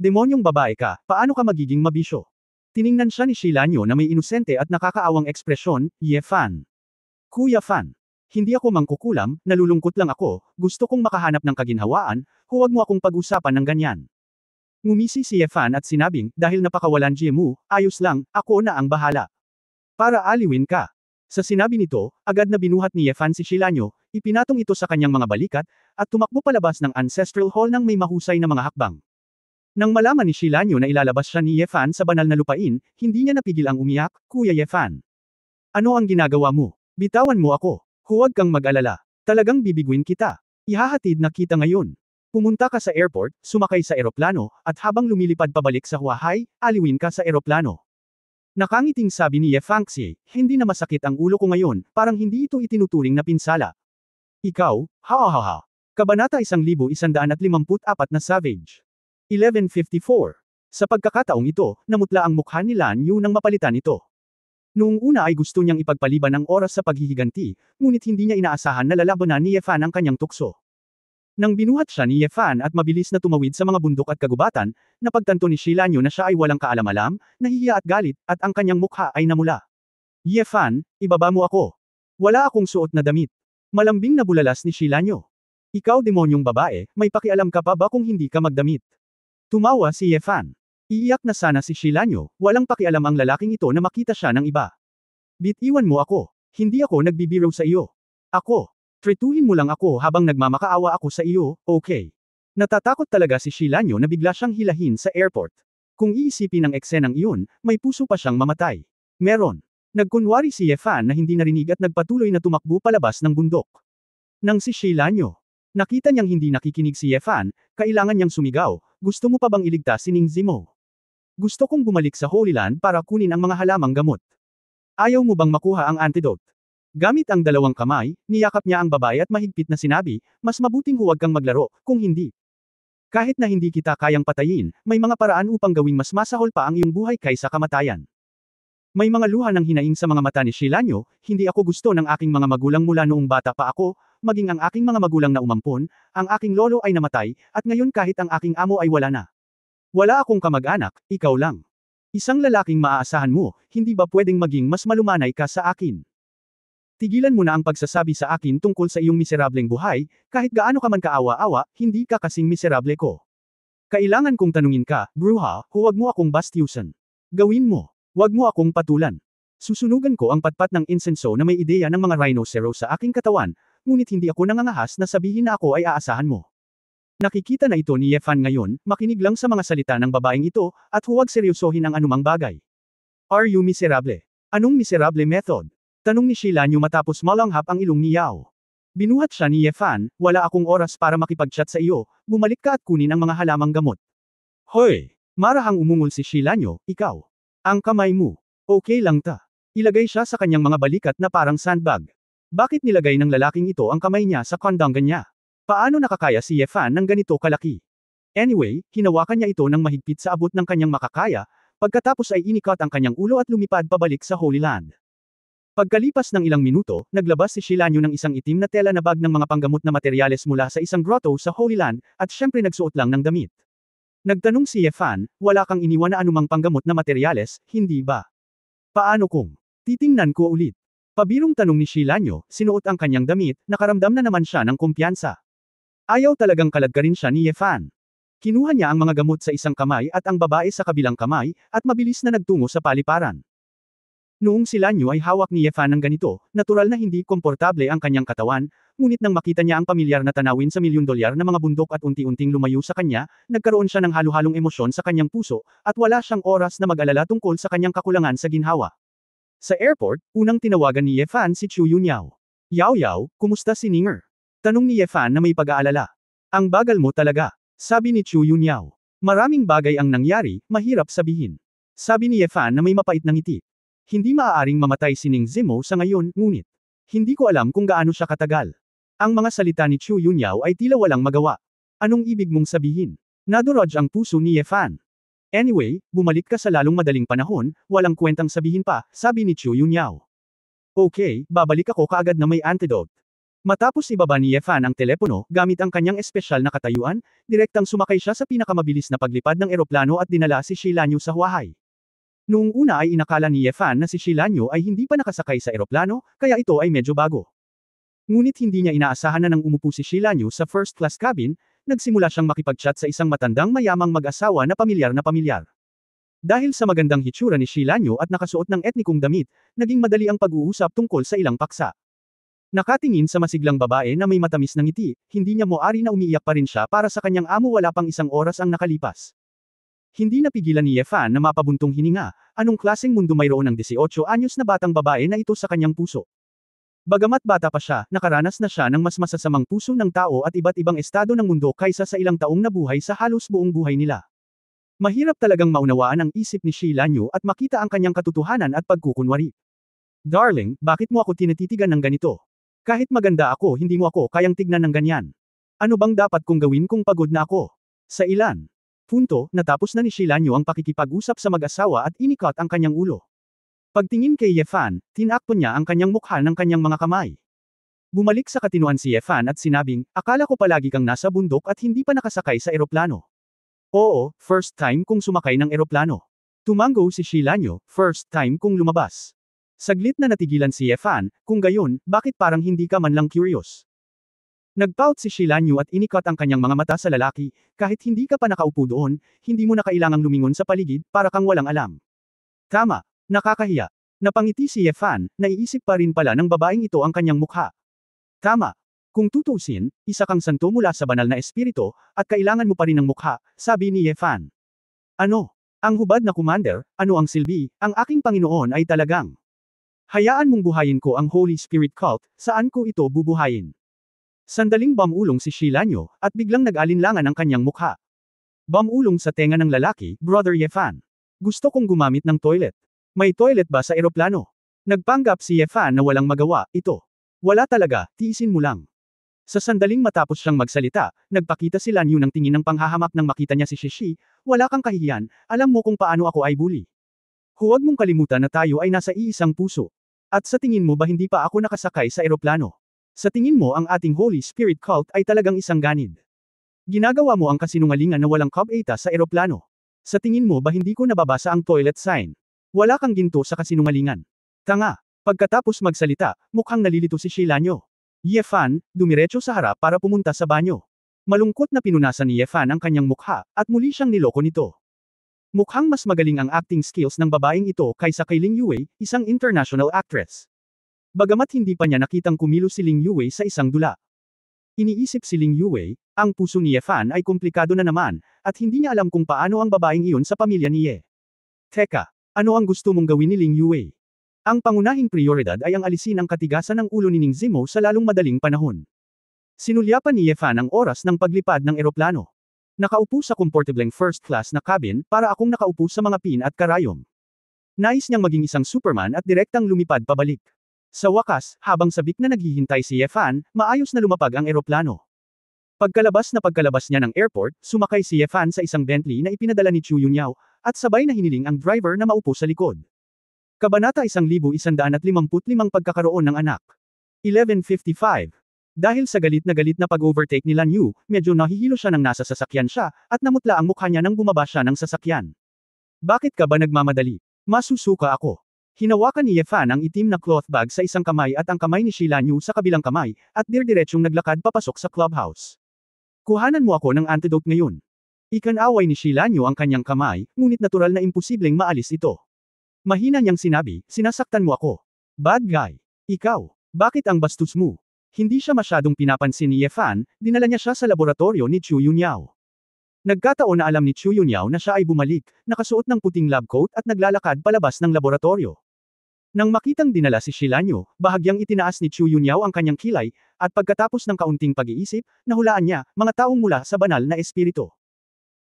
Demonyong babae ka, paano ka magiging mabisyo? Tiningnan siya ni Shilanyo na may inosente at nakakaawang ekspresyon, Yefan. Kuya Fan. Hindi ako mangkukulam, nalulungkot lang ako, gusto kong makahanap ng kaginhawaan, huwag mo akong pag-usapan ng ganyan. Ngumisi si Yefan at sinabing, dahil napakawalan GMU, ayos lang, ako na ang bahala. Para aliwin ka. Sa sinabi nito, agad na binuhat ni Yefan si Shilanyo, ipinatong ito sa kanyang mga balikat, at tumakbo palabas ng Ancestral Hall nang may mahusay na mga hakbang. Nang malaman ni Shilanyo na ilalabas siya ni Yefan sa banal na lupain, hindi niya napigil ang umiyak, Kuya Yefan. Ano ang ginagawa mo? Bitawan mo ako. Huwag kang mag-alala. Talagang bibiguin kita. Ihahatid na kita ngayon. Pumunta ka sa airport, sumakay sa eroplano, at habang lumilipad pabalik sa Huahay, aliwin ka sa eroplano. Nakangiting sabi ni Yefangxie, hindi na masakit ang ulo ko ngayon, parang hindi ito itinuturing na pinsala. Ikaw, ha. Kabanata 1154 na Savage. 1154. Sa pagkakataong ito, namutla ang mukha ni Lan Yu nang mapalitan ito. Noong una ay gusto niyang ipagpaliban ang oras sa paghihiganti, ngunit hindi niya inaasahan na lalabanan ni Yefan ang kanyang tukso. Nang binuhat siya ni Yefan at mabilis na tumawid sa mga bundok at kagubatan, napagtanto ni Shilanyo na siya ay walang kaalam-alam, nahihiya at galit, at ang kanyang mukha ay namula. Yefan, ibaba mo ako. Wala akong suot na damit. Malambing na bulalas ni Shilanyo. Ikaw demonyong babae, may pakialam ka pa ba kung hindi ka magdamit? Tumawa si Yefan. Iiyak na sana si Shilanyo, walang pakialam ang lalaking ito na makita siya ng iba. Bitiwan mo ako. Hindi ako nagbibiro sa iyo. Ako. Trituhin mo lang ako habang nagmamakaawa ako sa iyo, okay? Natatakot talaga si Shilanyo na bigla siyang hilahin sa airport. Kung iisipin ang eksenang iyon, may puso pa siyang mamatay. Meron. Nagkunwari si Yefan na hindi narinig at nagpatuloy na tumakbo palabas ng bundok. Nang si Sheilanyo. Nakita niyang hindi nakikinig si Yefan, kailangan niyang sumigaw, gusto mo pa bang iligtas si Ning Zimo? Gusto kong bumalik sa Holy Land para kunin ang mga halamang gamot. Ayaw mo bang makuha ang antidote? Gamit ang dalawang kamay, niyakap niya ang babae at mahigpit na sinabi, mas mabuting huwag kang maglaro, kung hindi. Kahit na hindi kita kayang patayin, may mga paraan upang gawing mas masahol pa ang iyong buhay kaysa kamatayan. May mga luha ng hinaing sa mga mata ni Sheilanyo, hindi ako gusto ng aking mga magulang mula noong bata pa ako, maging ang aking mga magulang na umampon, ang aking lolo ay namatay, at ngayon kahit ang aking amo ay wala na. Wala akong kamag-anak, ikaw lang. Isang lalaking maaasahan mo, hindi ba pwedeng maging mas malumanay ka sa akin? Tigilan mo na ang pagsasabi sa akin tungkol sa iyong miserableng buhay, kahit gaano ka man kaawa-awa, hindi ka kasing miserable ko. Kailangan kong tanungin ka, bruha, huwag mo akong bastyusan. Gawin mo. Huwag mo akong patulan. Susunugan ko ang patpat ng insenso na may ideya ng mga rhinoceros sa aking katawan, ngunit hindi ako nangangahas na sabihin na ako ay aasahan mo. Nakikita na ito ni Yefan ngayon, makinig lang sa mga salita ng babaeng ito, at huwag seryosohin ang anumang bagay. Are you miserable? Anong miserable method? Tanong ni Sheilanyo matapos malanghap ang ilong ni Yao. Binuhat siya ni Yefan, wala akong oras para makipag-chat sa iyo, bumalik ka at kunin ang mga halamang gamot. Hoy! Marahang umungol si Sheilanyo, ikaw. Ang kamay mo. Okay lang ta. Ilagay siya sa kanyang mga balikat na parang sandbag. Bakit nilagay ng lalaking ito ang kamay niya sa kondongan niya? Paano nakakaya si Yefan ng ganito kalaki? Anyway, hinawakan niya ito ng mahigpit sa abot ng kanyang makakaya, pagkatapos ay inikot ang kanyang ulo at lumipad pabalik sa Holy Land. Pagkalipas ng ilang minuto, naglabas si Sheilanyo ng isang itim na tela na bag ng mga panggamot na materyales mula sa isang grotto sa Holy Land, at syempre nagsuot lang ng damit. Nagtanong si Yefan, wala kang iniwan na anumang panggamot na materyales, hindi ba? Paano kung? Titingnan ko ulit. Pabirong tanong ni Sheilanyo, sinuot ang kanyang damit, nakaramdam na naman siya ng kumpiyansa. Ayaw talagang kaladkarin siya ni Yefan. Kinuha niya ang mga gamot sa isang kamay at ang babae sa kabilang kamay, at mabilis na nagtungo sa paliparan. Noong si Lanyo ay hawak ni Yefan ng ganito, natural na hindi komportable ang kanyang katawan, ngunit nang makita niya ang pamilyar na tanawin sa milyon-dolyar na mga bundok at unti-unting lumayo sa kanya, nagkaroon siya ng halo-halong emosyon sa kanyang puso, at wala siyang oras na mag-alala tungkol sa kanyang kakulangan sa ginhawa. Sa airport, unang tinawagan ni Yefan si Chu Yunyao. Yao Yao, kumusta si Ninger? Tanong ni Yefan na may pag-aalala. Ang bagal mo talaga, sabi ni Chu Yunyao. Maraming bagay ang nangyari, mahirap sabihin. Sabi ni Yefan na may mapait na ngiti. Hindi maaaring mamatay si Ning Zimo sa ngayon, ngunit hindi ko alam kung gaano siya katagal. Ang mga salita ni Chu Yunyao ay tila walang magawa. Anong ibig mong sabihin? Nadurog ang puso ni Yefan. Anyway, bumalik ka sa lalong madaling panahon, walang kwentang sabihin pa, sabi ni Chu Yunyao. Okay, babalik ako kaagad na may antidote. Matapos ibaba ni Yefan ang telepono, gamit ang kanyang espesyal na katayuan, direktang sumakay siya sa pinakamabilis na paglipad ng eroplano at dinala si Sheilanyo sa Huahay. Noong una ay inakala ni Yefan na si Sheilanyo ay hindi pa nakasakay sa eroplano, kaya ito ay medyo bago. Ngunit hindi niya inaasahan na nang umupo si Sheilanyo sa first class cabin, nagsimula siyang makipag-chat sa isang matandang mayamang mag-asawa na pamilyar na pamilyar. Dahil sa magandang hitsura ni Sheilanyo at nakasuot ng etnikong damit, naging madali ang pag-uusap tungkol sa ilang paksa. Nakatingin sa masiglang babae na may matamis na ngiti, hindi niya moari na umiiyak pa rin siya para sa kanyang amo wala pang isang oras ang nakalipas. Hindi napigilan ni Yefan na mapabuntong hininga, anong klaseng mundo mayroon ng 18 anyos na batang babae na ito sa kanyang puso. Bagamat bata pa siya, nakaranas na siya ng mas masasamang puso ng tao at iba't ibang estado ng mundo kaysa sa ilang taong nabuhay sa halos buong buhay nila. Mahirap talagang maunawaan ang isip ni Sheilanyo at makita ang kanyang katotohanan at pagkukunwari. Darling, bakit mo ako tinititigan ng ganito? Kahit maganda ako hindi mo ako kayang tignan ng ganyan. Ano bang dapat kong gawin kung pagod na ako? Sa ilan? Punto, natapos na ni Sheilanyo ang pakikipag-usap sa mag-asawa at inikot ang kanyang ulo. Pagtingin kay Yefan, tinakpan niya ang kanyang mukha ng kanyang mga kamay. Bumalik sa katinuan si Yefan at sinabing, akala ko palagi kang nasa bundok at hindi pa nakasakay sa eroplano. Oo, first time kong sumakay ng eroplano. Tumango si Sheilanyo, first time kong lumabas. Saglit na natigilan si Yefan, kung gayon, bakit parang hindi ka man lang curious? Nagpout si Sheilanyo at inikot ang kanyang mga mata sa lalaki, kahit hindi ka pa nakaupo doon, hindi mo na kailangang lumingon sa paligid, para kang walang alam. Tama, nakakahiya. Napangiti si Yefan, naiisip pa rin pala ng babaeng ito ang kanyang mukha. Tama. Kung tutusin, isa kang santo mula sa banal na espiritu, at kailangan mo pa rin ng mukha, sabi ni Yefan. Ano? Ang hubad na commander, ano ang silbi, ang aking Panginoon ay talagang. Hayaan mong buhayin ko ang Holy Spirit cult, saan ko ito bubuhayin? Sandaling bamulong si Shilanyo, at biglang nag-alinlangan ang kanyang mukha. Bamulong sa tenga ng lalaki, Brother Yefan. Gusto kong gumamit ng toilet. May toilet ba sa eroplano? Nagpanggap si Yefan na walang magawa, ito. Wala talaga, tiisin mo lang. Sa sandaling matapos siyang magsalita, nagpakita si Lanyu ng tingin ng panghahamak nang makita niya si Shishi, wala kang kahihiyan, alam mo kung paano ako ay bully. Huwag mong kalimutan na tayo ay nasa iisang puso. At sa tingin mo ba hindi pa ako nakasakay sa eroplano? Sa tingin mo ang ating Holy Spirit cult ay talagang isang ganid. Ginagawa mo ang kasinungalingan na walang kabeta sa eroplano. Sa tingin mo ba hindi ko nababasa ang toilet sign? Wala kang ginto sa kasinungalingan. Tanga. Pagkatapos magsalita, mukhang nalilito si Shilanyo. Yefan, dumiretso sa harap para pumunta sa banyo. Malungkot na pinunasan ni Yefan ang kanyang mukha, at muli siyang niloko nito. Mukhang mas magaling ang acting skills ng babaeng ito kaysa kay Ling Yue, isang international actress. Bagamat hindi pa niya nakitang kumilos si Ling Yue sa isang dula. Iniisip si Ling Yue, ang puso ni Yefan ay komplikado na naman, at hindi niya alam kung paano ang babaeng iyon sa pamilya ni Ye. Teka, ano ang gusto mong gawin ni Ling Yue? Ang pangunahing prioridad ay ang alisin ang katigasan ng ulo ni Ning Zimo sa lalong madaling panahon. Sinulyapan ni Yefan ang oras ng paglipad ng eroplano. Nakaupo sa komportableng first class na cabin para akong nakaupo sa mga pin at karayom. Nais niyang maging isang Superman at direktang lumipad pabalik. Sa wakas, habang sabik na naghihintay si Yefan, maayos na lumapag ang eroplano. Pagkalabas niya ng airport, sumakay si Yefan sa isang Bentley na ipinadala ni Chu Yunyao, at sabay na hiniling ang driver na maupo sa likod. Kabanata 1155 Pagkakaroon ng anak. 1155. Dahil sa galit na pag-overtake ni Lan Yu, medyo nahihilo siya nang nasa sasakyan siya, at namutla ang mukha niya nang bumaba siya ng sasakyan. Bakit ka ba nagmamadali? Masusuka ako. Hinawakan ni Yefan ang itim na cloth bag sa isang kamay at ang kamay ni Shi Lan Yu sa kabilang kamay, at dirdiretsong naglakad papasok sa clubhouse. Kuhanan mo ako ng antidote ngayon. Ikanaway ni Shi Lan Yu ang kanyang kamay, ngunit natural na imposibleng maalis ito. Mahina niyang sinabi, sinasaktan mo ako. Bad guy. Ikaw. Bakit ang bastos mo? Hindi siya masyadong pinapansin ni Yefan, dinala niya siya sa laboratorio ni Chu Yunyao. Nagkataon na alam ni Chu Yunyao na siya ay bumalik, nakasuot ng puting lab coat at naglalakad palabas ng laboratorio. Nang makitang dinala si Shilanyo, bahagyang itinaas ni Chu Yunyao ang kanyang kilay, at pagkatapos ng kaunting pag-iisip, nahulaan niya, mga taong mula sa banal na espiritu.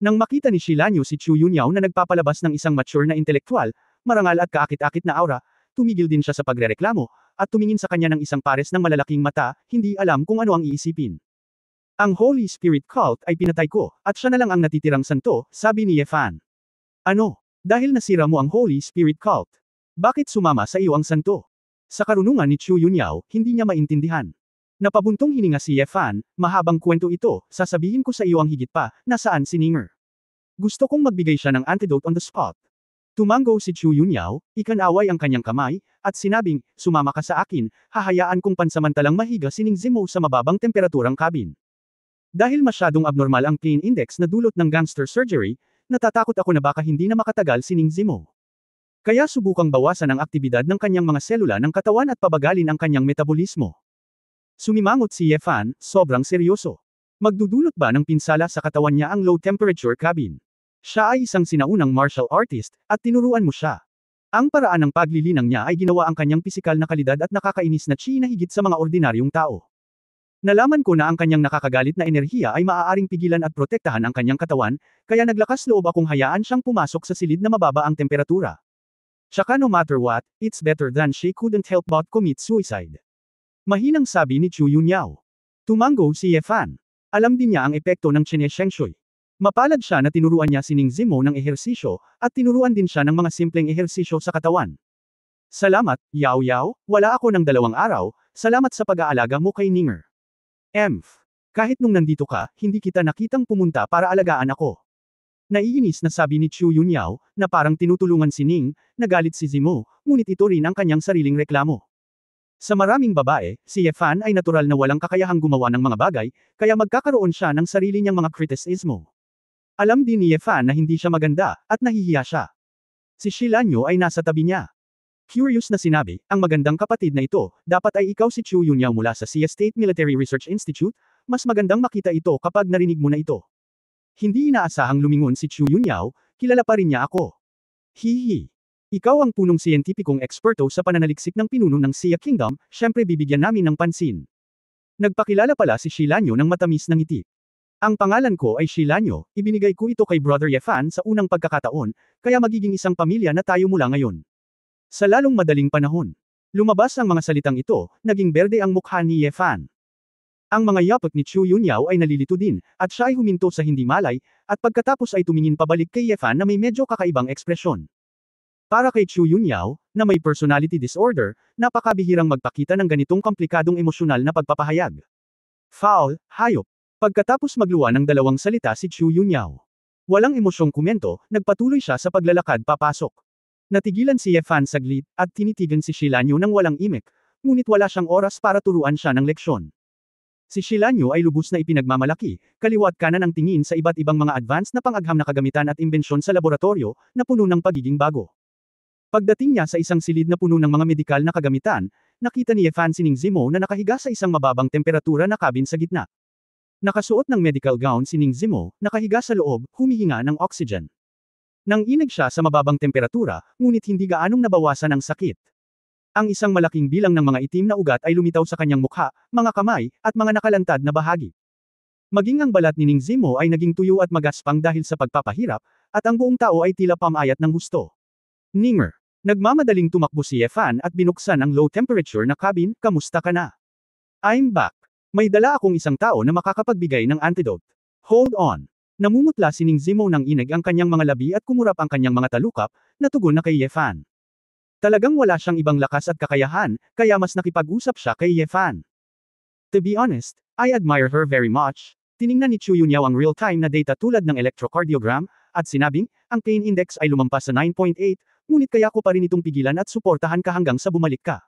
Nang makita ni Shilanyo si Chu Yunyao na nagpapalabas ng isang mature na intelektual, marangal at kaakit-akit na aura, tumigil din siya sa pagrereklamo, at tumingin sa kanya ng isang pares ng malalaking mata, hindi alam kung ano ang iisipin. Ang Holy Spirit cult ay pinatay ko, at siya na lang ang natitirang santo, sabi ni Yefan. Ano? Dahil nasira mo ang Holy Spirit cult. Bakit sumama sa iyo ang santo? Sa karunungan ni Chu Yunyao, hindi niya maintindihan. Napabuntong hininga si Yefan, mahabang kwento ito, sasabihin ko sa iyo ang higit pa, nasaan si Ninger. Gusto kong magbigay siya ng antidote on the spot. Tumango si Chu Yunyao, ikanaway ang kanyang kamay, at sinabing, sumama ka sa akin, hahayaan kong pansamantalang mahiga si Ning Zimo sa mababang temperaturang cabin. Dahil masyadong abnormal ang pain index na dulot ng gangster surgery, natatakot ako na baka hindi na makatagal si Ning Zimo. Kaya subukang bawasan ang aktibidad ng kanyang mga selula ng katawan at pabagalin ang kanyang metabolismo. Sumimangot si Yefan, sobrang seryoso. Magdudulot ba ng pinsala sa katawan niya ang low temperature cabin? Siya ay isang sinaunang martial artist, at tinuruan mo siya. Ang paraan ng paglilinang niya ay ginawa ang kanyang pisikal na kalidad at nakakainis na chi na higit sa mga ordinaryong tao. Nalaman ko na ang kanyang nakakagalit na enerhiya ay maaaring pigilan at protektahan ang kanyang katawan, kaya naglakas loob akong hayaan siyang pumasok sa silid na mababa ang temperatura. Tsaka no matter what, it's better than she couldn't help but commit suicide. Mahinang sabi ni Chu Yunyao. Tumango si Yefan. Alam din niya ang epekto ng Chine Shengshui. Mapalad siya na tinuruan niya si Ning Zimo ng ehersisyo, at tinuruan din siya ng mga simpleng ehersisyo sa katawan. Salamat, Yao Yao, wala ako ng 2 araw, salamat sa pag-aalaga mo kay Ninger. Kahit nung nandito ka, hindi kita nakitang pumunta para alagaan ako. Naiinis na sabi ni Chu Yunyao, na parang tinutulungan si Ning, nagalit si Zimo, ngunit ito rin ang kanyang sariling reklamo. Sa maraming babae, si Yefan ay natural na walang kakayahang gumawa ng mga bagay, kaya magkakaroon siya ng sarili niyang mga kritisismo. Alam din ni Yefan na hindi siya maganda, at nahihiya siya. Si Shilanyo ay nasa tabi niya. Curious na sinabi, ang magandang kapatid na ito, dapat ay ikaw si Chu Yunyao mula sa Sia State Military Research Institute, mas magandang makita ito kapag narinig mo na ito. Hindi inaasahang lumingon si Chu Yunyao, kilala pa rin niya ako. Hihi. Ikaw ang punong siyentipikong eksperto sa pananaliksik ng pinuno ng Xia Kingdom, syempre bibigyan namin ng pansin. Nagpakilala pala si Shilanyo ng matamis na ngiti. Ang pangalan ko ay Shilanyo, ibinigay ko ito kay Brother Yefan sa unang pagkakataon, kaya magiging isang pamilya na tayo mula ngayon. Sa lalong madaling panahon. Lumabas ang mga salitang ito, naging berde ang mukha ni Yefan. Ang mga yapot ni Chu Yunyao ay nalilito din, at siya ay huminto sa hindi malay, at pagkatapos ay tumingin pabalik kay Yefan na may medyo kakaibang ekspresyon. Para kay Chu Yunyao, na may personality disorder, napakabihirang magpakita ng ganitong komplikadong emosyonal na pagpapahayag. Foul, hayop. Pagkatapos magluwa ng dalawang salita si Chu Yunyao. Walang emosyong komento, nagpatuloy siya sa paglalakad papasok. Natigilan si Yefan saglit, at tinitigan si Shilanyo ng walang imik, ngunit wala siyang oras para turuan siya ng leksyon. Si Shilanyo ay lubos na ipinagmamalaki, kaliwat kanan ang tingin sa iba't ibang mga advanced na pang-agham na kagamitan at imbensyon sa laboratorio, na puno ng pagiging bago. Pagdating niya sa isang silid na puno ng mga medikal na kagamitan, nakita ni Yefan si Ning Zimo na nakahiga sa isang mababang temperatura na cabin sa gitna. Nakasuot ng medical gown si Ning Zimo, nakahiga sa loob, humihinga ng oxygen. Nanginig siya sa mababang temperatura, ngunit hindi gaanong nabawasan ang sakit. Ang isang malaking bilang ng mga itim na ugat ay lumitaw sa kanyang mukha, mga kamay, at mga nakalantad na bahagi. Maging ang balat ni Ning Zimo ay naging tuyo at magaspang dahil sa pagpapahirap, at ang buong tao ay tila pamayat ng husto. Ninger. Nagmamadaling tumakbo si Yefan at binuksan ang low temperature na cabin, kamusta ka na? I'm back. May dala akong isang tao na makakapagbigay ng antidote. Hold on. Namumutla si Ning Zimo ng inig ang kanyang mga labi at kumurap ang kanyang mga talukap, na tugon na kay Yefan. Talagang wala siyang ibang lakas at kakayahan, kaya mas nakipag-usap siya kay Yefan. To be honest, I admire her very much. Tiningnan ni Chu Yunyao ang real-time na data tulad ng electrocardiogram, at sinabing, ang pain index ay lumampas sa 9.8, ngunit kaya ko pa rin itong pigilan at suportahan ka hanggang sa bumalik ka.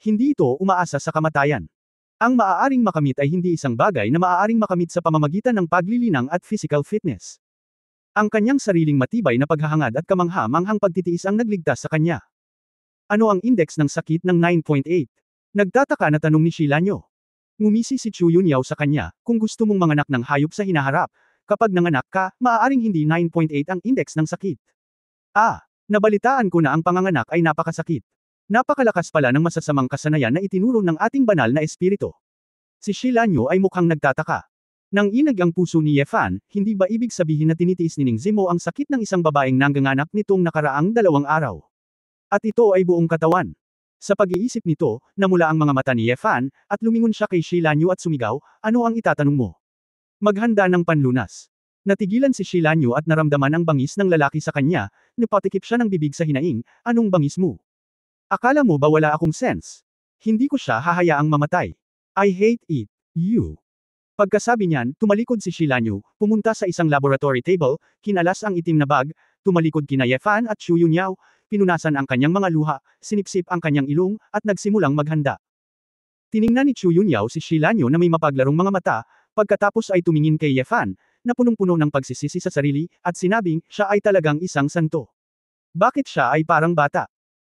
Hindi ito umaasa sa kamatayan. Ang maaaring makamit ay hindi isang bagay na maaaring makamit sa pamamagitan ng paglilinang at physical fitness. Ang kanyang sariling matibay na paghahangad at kamangha-manghang pagtitiis ang nagligtas sa kanya. Ano ang index ng sakit ng 9.8? Nagtataka na tanong ni Shilanyo. Ngumisi si Chu Yunyao sa kanya, kung gusto mong manganak ng hayop sa hinaharap, kapag nanganak ka, maaaring hindi 9.8 ang index ng sakit. Nabalitaan ko na ang panganganak ay napakasakit. Napakalakas pala ng masasamang kasanayan na itinuro ng ating banal na espiritu. Si Shilanyo ay mukhang nagtataka. Nang inag ang puso ni Yefan, hindi ba ibig sabihin na tinitiis ni Ning Zimo ang sakit ng isang babaeng nangganganak nitong nakaraang 2 araw? At ito ay buong katawan. Sa pag-iisip nito, namula ang mga mata ni Yefan, at lumingon siya kay Shilanyo at sumigaw, ano ang itatanong mo? Maghanda ng panlunas. Natigilan si Shilanyo at naramdaman ang bangis ng lalaki sa kanya, napatikip siya ng bibig sa hinaing, anong bangis mo? Akala mo ba wala akong sense? Hindi ko siya hahayaang mamatay. I hate it, you. Pagkasabi niyan, tumalikod si Shilanyo, pumunta sa isang laboratory table, kinalas ang itim na bag, tumalikod kina Yefan at Chu Yunyao, pinunasan ang kanyang mga luha, sinipsip ang kanyang ilong, at nagsimulang maghanda. Tiningnan ni Chu Yunyao si Shilanyo na may mapaglarong mga mata, pagkatapos ay tumingin kay Yefan, na punong-puno ng pagsisisi sa sarili, at sinabing, siya ay talagang isang santo. Bakit siya ay parang bata?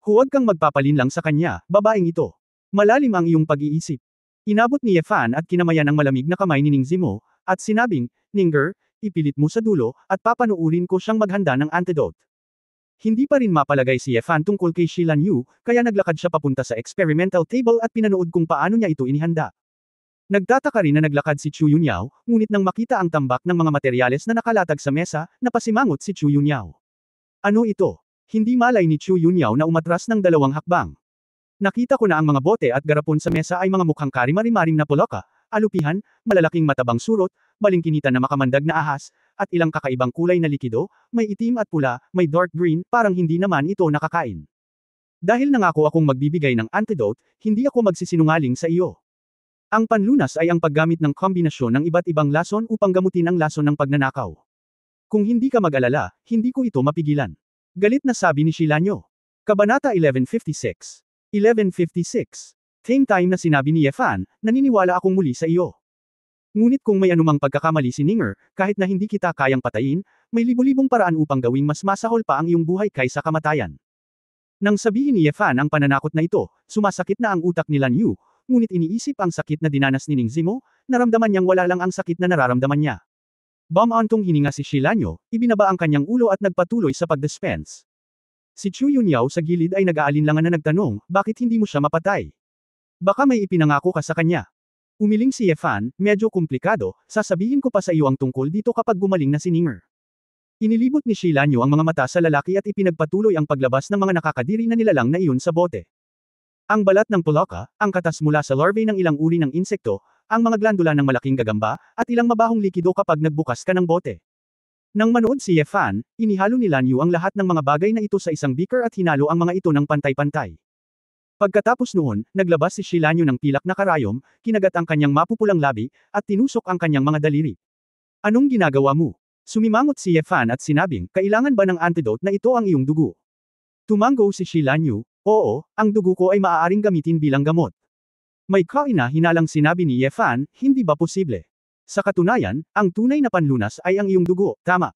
Huwag kang magpapalinlang sa kanya, babaeng ito. Malalim ang iyong pag-iisip. Inabot ni Yefan at kinamayan ang malamig na kamay ni Ning Zimo, at sinabing, Ninger, ipilit mo sa dulo, at papanuurin ko siyang maghanda ng antidote. Hindi pa rin mapalagay si Yefan tungkol kay Shilanyo, kaya naglakad siya papunta sa experimental table at pinanood kung paano niya ito inihanda. Nagtataka rin na naglakad si Chu Yunyao, ngunit nang makita ang tambak ng mga materyales na nakalatag sa mesa, napasimangot si Chu Yunyao. Ano ito? Hindi malay ni Chu Yunyao na umatras ng 2 hakbang. Nakita ko na ang mga bote at garapon sa mesa ay mga mukhang kari-marimarim na poloka, alupihan, malalaking matabang surot, balingkinitan na makamandag na ahas, at ilang kakaibang kulay na likido, may itim at pula, may dark green, parang hindi naman ito nakakain. Dahil nangako akong magbibigay ng antidote, hindi ako magsisinungaling sa iyo. Ang panlunas ay ang paggamit ng kombinasyon ng iba't ibang lason upang gamutin ang lason ng pagnanakaw. Kung hindi ka mag-alala, hindi ko ito mapigilan. Galit na sabi ni Shilanyo. Kabanata 1156. 1156. Same time na sinabi ni Yefan, naniniwala akong muli sa iyo. Ngunit kung may anumang pagkakamali si Ninger, kahit na hindi kita kayang patayin, may libo-libong paraan upang gawing mas masahol pa ang iyong buhay kaysa kamatayan. Nang sabihin ni Yefan ang pananakot na ito, sumasakit na ang utak ni Lan Yu, ngunit iniisip ang sakit na dinanas ni Ning Zimo, naramdaman niyang wala lang ang sakit na nararamdaman niya. Bumantong hininga si Shilanyo, ibinaba ang kanyang ulo at nagpatuloy sa pagdispense. Si Chu Yunyao sa gilid ay nag-aalinlangan na nagtanong, bakit hindi mo siya mapatay? Baka may ipinangako ka sa kanya. Umiling si Yefan, medyo komplikado, sasabihin ko pa sa iyo ang tungkol dito kapag gumaling na si Ninger. Inilibot ni Shilanyo ang mga mata sa lalaki at ipinagpatuloy ang paglabas ng mga nakakadiri na nilalang na iyon sa bote. Ang balat ng pulaka, ang katas mula sa larvae ng ilang uri ng insekto, ang mga glandula ng malaking gagamba, at ilang mabahong likido kapag nagbukas ka ng bote. Nang manood si Yefan, inihalo ni Lanyu ang lahat ng mga bagay na ito sa isang beaker at hinalo ang mga ito ng pantay-pantay. Pagkatapos noon, naglabas si Shilanyo ng pilak na karayom, kinagat ang kanyang mapupulang labi, at tinusok ang kanyang mga daliri. Anong ginagawa mo? Sumimangot si Yefan at sinabing, kailangan ba ng antidote na ito ang iyong dugo? Tumango si Shilanyo, oo, ang dugo ko ay maaaring gamitin bilang gamot. May kahina-hinalang sinabi ni Yefan, hindi ba posible? Sa katunayan, ang tunay na panlunas ay ang iyong dugo, tama?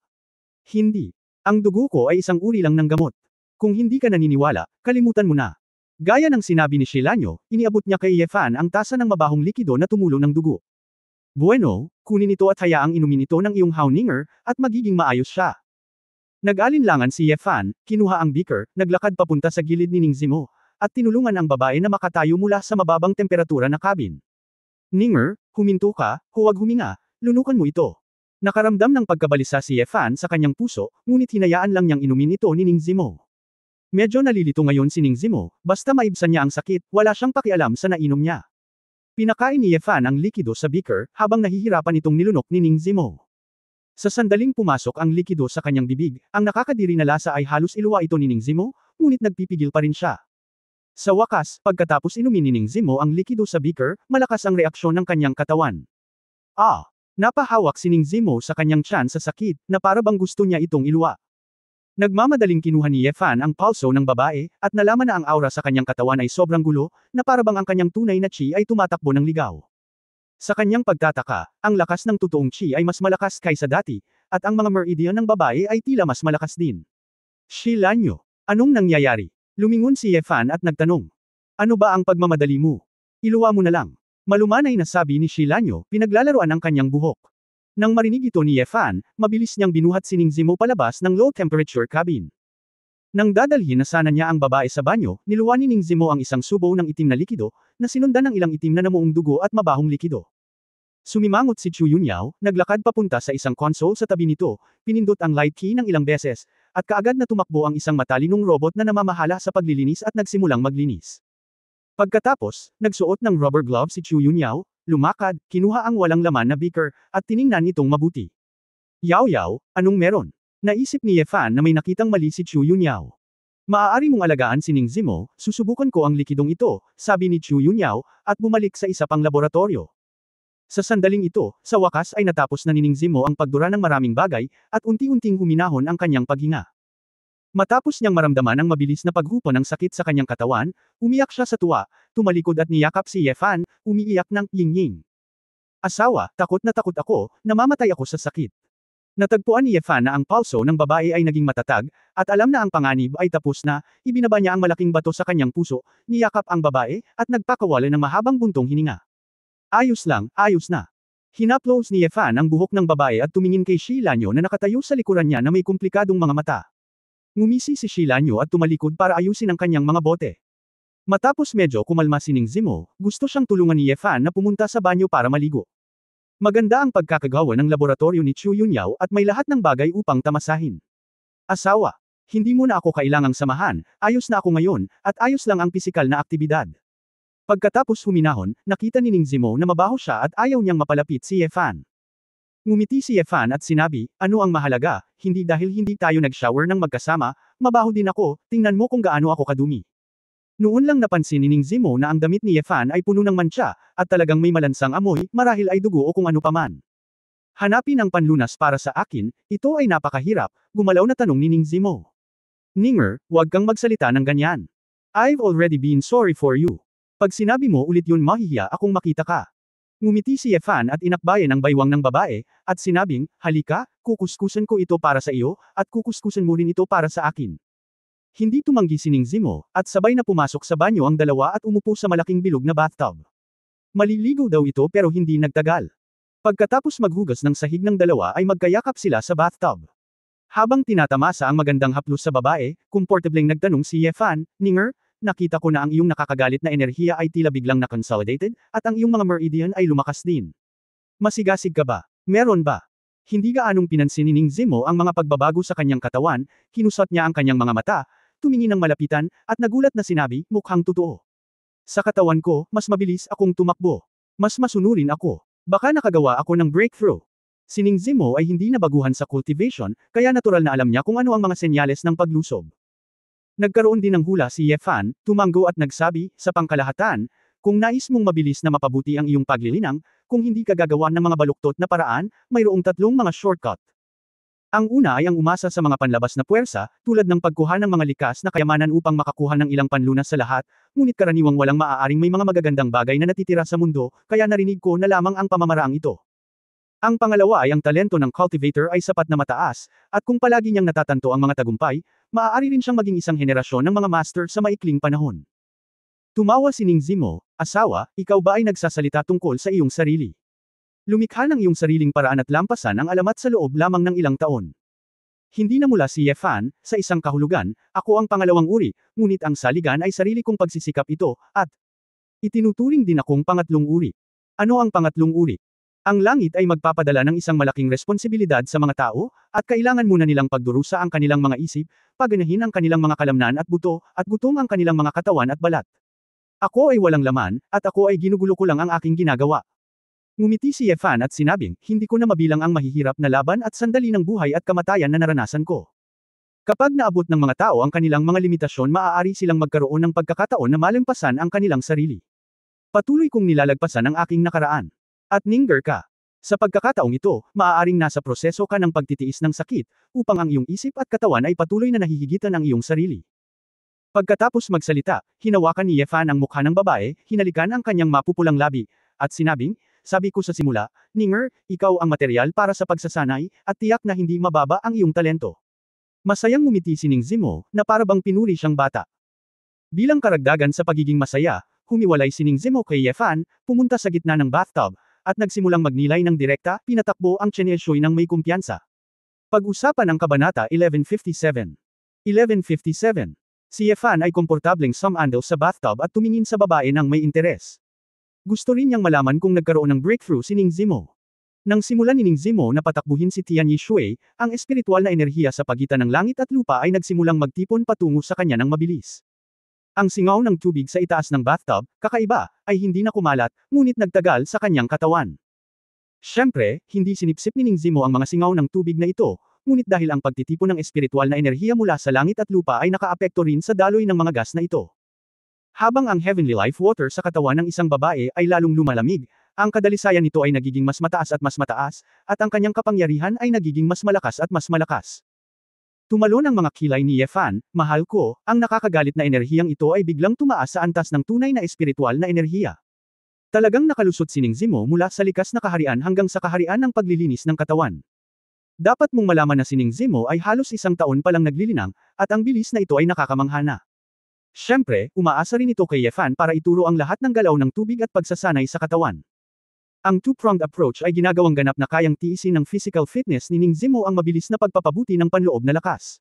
Hindi. Ang dugo ko ay isang uri lang ng gamot. Kung hindi ka naniniwala, kalimutan mo na. Gaya ng sinabi ni Shilanyo, iniabot niya kay Yefan ang tasa ng mabahong likido na tumulo ng dugo. Bueno, kunin ito at hayaang inumin ito ng iyong Howninger, at magiging maayos siya. Nag-alinlangan si Yefan, kinuha ang beaker, naglakad papunta sa gilid ni Ningzimo, at tinulungan ang babae na makatayo mula sa mababang temperatura na cabin. Ninger, huminto ka, huwag huminga, lunukan mo ito. Nakaramdam ng pagkabalisa si Yefan sa kanyang puso, ngunit hinayaan lang niyang inumin ito ni Ningzimo. Medyo nalilito ngayon si Ningzimo, basta maibsan niya ang sakit, wala siyang pakialam sa nainom niya. Pinakain ni Yefan ang likido sa beaker, habang nahihirapan itong nilunok ni Ningzimo. Sa sandaling pumasok ang likido sa kanyang bibig, ang nakakadiri na lasa ay halos iluwa ito ni Ningzimo, ngunit nagpipigil pa rin siya. Sa wakas, pagkatapos inumin ni Ningzimo ang likido sa beaker, malakas ang reaksyon ng kanyang katawan. Napahawak si Ningzimo sa kanyang tiyan sa sakit, na para bang gusto niya itong iluwa. Nagmamadaling kinuha ni Yefan ang pulso ng babae, at nalaman na ang aura sa kanyang katawan ay sobrang gulo, na para bang ang kanyang tunay na chi ay tumatakbo ng ligaw. Sa kanyang pagtataka, ang lakas ng totoong chi ay mas malakas kaysa dati, at ang mga meridian ng babae ay tila mas malakas din. Shilanyo, anong nangyayari? Lumingon si Yefan at nagtanong. Ano ba ang pagmamadali mo? Iluwa mo na lang. Malumanay na sabi ni Shilanyo, pinaglalaroan ang kanyang buhok. Nang marinig ito ni Yefan, mabilis niyang binuhat si Ningzimo palabas ng low-temperature cabin. Nang dadalhin na sana niya ang babae sa banyo, niluwa ni Ningzimo ang isang subo ng itim na likido, na sinundan ng ilang itim na namuong dugo at mabahong likido. Sumimangot si Chu Yunyao, naglakad papunta sa isang console sa tabi nito, pinindot ang light key ng ilang beses, at kaagad na tumakbo ang isang matalinong robot na namamahala sa paglilinis at nagsimulang maglinis. Pagkatapos, nagsuot ng rubber glove si Chu Yunyao, lumakad, kinuha ang walang laman na beaker, at tiningnan itong mabuti. Yao Yao, anong meron? Naisip ni Yefan na may nakitang mali si Chu Yunyao. Maaari mong alagaan si Ningzimo, susubukan ko ang likidong ito, sabi ni Chu Yunyao, at bumalik sa isa pang laboratorio. Sa sandaling ito, sa wakas ay natapos na ni Ningzimo ang pagdura ng maraming bagay, at unti-unting huminahon ang kanyang paghinga. Matapos niyang maramdaman ang mabilis na paghupa ng sakit sa kanyang katawan, umiyak siya sa tuwa, tumalikod at niyakap si Yefan, umiiyak ng ying-ying. Asawa, takot na takot ako, namamatay ako sa sakit. Natagpuan ni Yefan na ang pulso ng babae ay naging matatag, at alam na ang panganib ay tapos na, ibinaba niya ang malaking bato sa kanyang puso, niyakap ang babae, at nagpakawala ng mahabang buntong hininga. Ayos lang, ayos na. Hinaplos ni Yefan ang buhok ng babae at tumingin kay Shilanyo na nakatayo sa likuran niya na may komplikadong mga mata. Ngumisi si Shilanyo at tumalikod para ayusin ang kanyang mga bote. Matapos medyo kumalma si Ningzimo, gusto siyang tulungan ni Yefan na pumunta sa banyo para maligo. Maganda ang pagkakagawa ng laboratorio ni Chu Yunyao at may lahat ng bagay upang tamasahin. Asawa, hindi mo na ako kailangang samahan, ayos na ako ngayon, at ayos lang ang pisikal na aktibidad. Pagkatapos huminahon, nakita ni Ningzimo na mabaho siya at ayaw niyang mapalapit si Yefan. Ngumiti si Yefan at sinabi, ano ang mahalaga, hindi dahil hindi tayo nag-shower ng magkasama, mabaho din ako, tingnan mo kung gaano ako kadumi. Noon lang napansin ni Ningzimo na ang damit ni Yefan ay puno ng mantsa, at talagang may malansang amoy, marahil ay dugo o kung ano paman. Hanapin ang panlunas para sa akin, ito ay napakahirap, gumalaw na tanong ni Ningzimo. Ninger, huwag kang magsalita ng ganyan. I've already been sorry for you. Pag sinabi mo ulit yun mahihiya akong makita ka. Ngumiti si Yefan at inakbayan ang baywang ng babae, at sinabing, halika, kukuskusan ko ito para sa iyo, at kukuskusan mo rin ito para sa akin. Hindi tumanggi si Ningzimo, at sabay na pumasok sa banyo ang dalawa at umupo sa malaking bilog na bathtub. Maliligo daw ito pero hindi nagtagal. Pagkatapos maghugas ng sahig ng dalawa ay magkayakap sila sa bathtub. Habang tinatamasa ang magandang haplos sa babae, komportableng nagtanong si Yefan, Ninger, nakita ko na ang iyong nakakagalit na enerhiya ay tila biglang na-consolidated, at ang iyong mga meridian ay lumakas din. Masigasig ka ba? Meron ba? Hindi gaanong pinansin ni Ning Zimo ang mga pagbabago sa kanyang katawan, kinusot niya ang kanyang mga mata, tumingin ng malapitan, at nagulat na sinabi, mukhang totoo. Sa katawan ko, mas mabilis akong tumakbo. Mas masunurin ako. Baka nakagawa ako ng breakthrough. Si Ning Zimo ay hindi nabaguhan sa cultivation, kaya natural na alam niya kung ano ang mga senyales ng paglusob. Nagkaroon din ng hula si Yefan, tumango at nagsabi, sa pangkalahatan, kung nais mong mabilis na mapabuti ang iyong paglilinang, kung hindi ka gagawa ng mga baluktot na paraan, mayroong tatlong mga shortcut. Ang una ay ang umasa sa mga panlabas na puwersa, tulad ng pagkuha ng mga likas na kayamanan upang makakuha ng ilang panlunas sa lahat, ngunit karaniwang walang maaaring may mga magagandang bagay na natitira sa mundo, kaya narinig ko na lamang ang pamamaraang ito. Ang pangalawa ay ang talento ng cultivator ay sapat na mataas, at kung palagi niyang natatanto ang mga tagumpay, maaari rin siyang maging isang henerasyon ng mga master sa maikling panahon. Tumawa si Ning Zimo, asawa, ikaw ba ay nagsasalita tungkol sa iyong sarili? Lumikha ng iyong sariling paraan at lampasan ang alamat sa loob lamang ng ilang taon. Hindi na mula si Yefan, sa isang kahulugan, ako ang pangalawang uri, ngunit ang saligan ay sarili kong pagsisikap ito, at itinuturing din akong pangatlong uri. Ano ang pangatlong uri? Ang langit ay magpapadala ng isang malaking responsibilidad sa mga tao, at kailangan muna nilang pagdurusa ang kanilang mga isip, paganahin ang kanilang mga kalamnan at buto, at gutom ang kanilang mga katawan at balat. Ako ay walang laman, at ako ay ginugulo ko lang ang aking ginagawa. Ngumiti si Yefan at sinabing, hindi ko na mabilang ang mahihirap na laban at sandali ng buhay at kamatayan na naranasan ko. Kapag naabot ng mga tao ang kanilang mga limitasyon, maaari silang magkaroon ng pagkakataon na malampasan ang kanilang sarili. Patuloy kong nilalagpasan ang aking nakaraan. At ninger ka. Sa pagkakataong ito, maaaring nasa proseso ka ng pagtitiis ng sakit, upang ang iyong isip at katawan ay patuloy na nahihigitan ang iyong sarili. Pagkatapos magsalita, hinawakan ni Yefan ang mukha ng babae, hinalikan ang kanyang mapupulang labi, at sinabing, sabi ko sa simula, Ninger, ikaw ang material para sa pagsasanay, at tiyak na hindi mababa ang iyong talento. Masayang ngumiti si Ning Zimo, na parabang pinuri siyang bata. Bilang karagdagan sa pagiging masaya, humiwalay si Ning Zimo kay Yefan, pumunta sa gitna ng bathtub, at nagsimulang magnilay ng direkta, pinatakbo ang Cheneshoy ng may kumpiyansa. Pag-usapan ang Kabanata 1157. 1157. Si Yefan ay komportableng sumandal sa bathtub at tumingin sa babae ng may interes. Gusto rin niyang malaman kung nagkaroon ng breakthrough si Ning Zimo. Nang simulan ni Ning Zimo na patakbuhin si Tian Yishui, ang espiritual na enerhiya sa pagitan ng langit at lupa ay nagsimulang magtipon patungo sa kanya ng mabilis. Ang singaw ng tubig sa itaas ng bathtub, kakaiba, ay hindi na kumalat, ngunit nagtagal sa kanyang katawan. Siyempre, hindi sinipsip ni Ning Zimo ang mga singaw ng tubig na ito, ngunit dahil ang pagtitipon ng espiritual na enerhiya mula sa langit at lupa ay nakaapekto rin sa daloy ng mga gas na ito. Habang ang heavenly life water sa katawan ng isang babae ay lalong lumalamig, ang kadalisayan nito ay nagiging mas mataas, at ang kanyang kapangyarihan ay nagiging mas malakas at mas malakas. Tumalon ang mga kilay ni Yefan, mahal ko, ang nakakagalit na enerhiyang ito ay biglang tumaas sa antas ng tunay na espiritual na enerhiya. Talagang nakalusot si Ning Zimo mula sa likas na kaharian hanggang sa kaharian ng paglilinis ng katawan. Dapat mong malaman na si Ning Zimo ay halos 1 taon palang naglilinang, at ang bilis na ito ay nakakamanghana. Siyempre, umaasa rin ito kay Yefan para ituro ang lahat ng galaw ng tubig at pagsasanay sa katawan. Ang two-pronged approach ay ginagawang ganap na kayang tiisin ng physical fitness ni Ning Zimo ang mabilis na pagpapabuti ng panloob na lakas.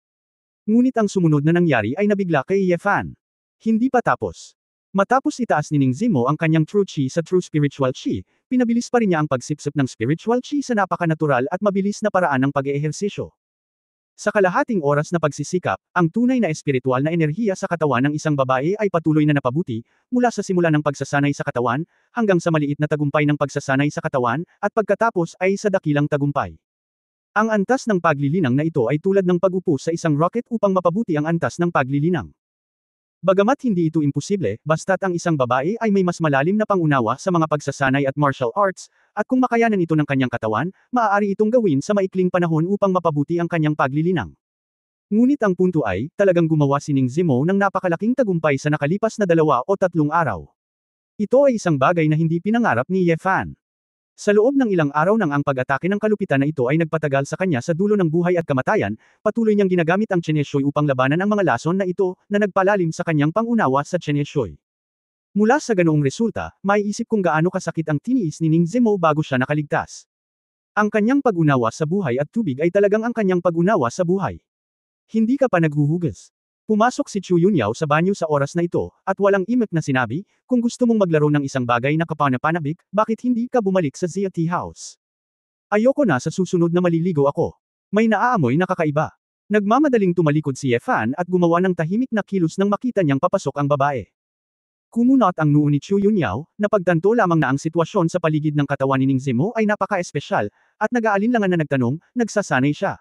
Ngunit ang sumunod na nangyari ay nabigla kay Yefan. Hindi pa tapos. Matapos itaas ni Ning Zimo ang kanyang true chi sa true spiritual chi, pinabilis pa rin niya ang pagsipsip ng spiritual chi sa napakanatural at mabilis na paraan ng pag-eehersisyo. Sa kalahating oras na pagsisikap, ang tunay na espiritual na enerhiya sa katawan ng isang babae ay patuloy na napabuti, mula sa simula ng pagsasanay sa katawan, hanggang sa maliit na tagumpay ng pagsasanay sa katawan, at pagkatapos ay sa dakilang tagumpay. Ang antas ng paglilinang na ito ay tulad ng pag-upo sa isang rocket upang mapabuti ang antas ng paglilinang. Bagamat hindi ito imposible, basta't ang isang babae ay may mas malalim na pangunawa sa mga pagsasanay at martial arts, at kung makayanan ito ng kanyang katawan, maaari itong gawin sa maikling panahon upang mapabuti ang kanyang paglilinang. Ngunit ang punto ay, talagang gumawa si Ning Zimo ng napakalaking tagumpay sa nakalipas na 2 o 3 araw. Ito ay isang bagay na hindi pinangarap ni Yefan. Sa loob ng ilang araw nang ang pag-atake ng kalupitan na ito ay nagpatagal sa kanya sa dulo ng buhay at kamatayan, patuloy niyang ginagamit ang Cheneshoy upang labanan ang mga lason na ito, na nagpalalim sa kanyang pangunawa sa Cheneshoy. Mula sa ganoong resulta, maiisip kung gaano kasakit ang tiniis ni Ning Zimo bago siya nakaligtas. Ang kanyang pag-unawa sa buhay at tubig ay talagang ang kanyang pag-unawa sa buhay. Hindi ka pa naghuhugas. Pumasok si Chu Yunyao sa banyo sa oras na ito, at walang imik na sinabi, kung gusto mong maglaro ng isang bagay na kapanapanabik, bakit hindi ka bumalik sa Zia Tea House? Ayoko na sa susunod na maliligo ako. May naaamoy na kakaiba. Nagmamadaling tumalikod si Yefan at gumawa ng tahimik na kilos nang makita niyang papasok ang babae. Kumunot ang noo ni Chu Yunyao, napagtanto lamang na ang sitwasyon sa paligid ng katawan ni Ning Zimo ay napaka-espesyal, at nag-aalinlangan na nagtanong, nagsasanay siya.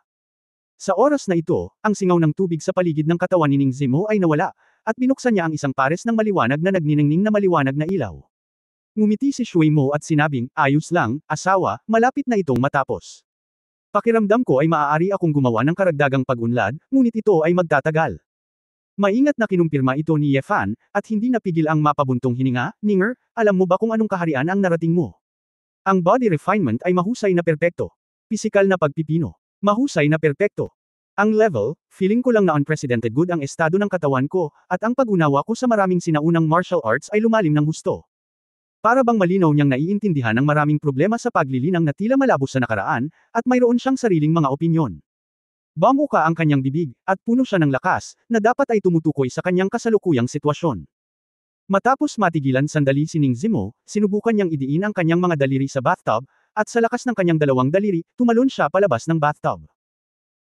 Sa oras na ito, ang singaw ng tubig sa paligid ng katawan ni Ning Zimo ay nawala, at binuksan niya ang isang pares ng maliwanag na nagniningning na maliwanag na ilaw. Ngumiti si Shui Mo at sinabing, ayos lang, asawa, malapit na itong matapos. Pakiramdam ko ay maaari akong gumawa ng karagdagang pag-unlad, ngunit ito ay magtatagal. Maingat na kinumpirma ito ni Yefan, at hindi napigil ang mapabuntong hininga, Ninger, alam mo ba kung anong kaharian ang narating mo? Ang body refinement ay mahusay na perpekto. Pisikal na pagpipino. Mahusay na perpekto. Ang level, feeling ko lang na unprecedented good ang estado ng katawan ko, at ang pag-unawa ko sa maraming sinaunang martial arts ay lumalim ng husto. Para bang malinaw niyang naiintindihan ang maraming problema sa paglilinang na tila malabo sa nakaraan, at mayroon siyang sariling mga opinyon. Bamuka ang kanyang bibig, at puno siya ng lakas, na dapat ay tumutukoy sa kanyang kasalukuyang sitwasyon. Matapos matigilan sandali si Ning Zimo, sinubukan niyang idiin ang kanyang mga daliri sa bathtub, at sa lakas ng kanyang dalawang daliri, tumalon siya palabas ng bathtub.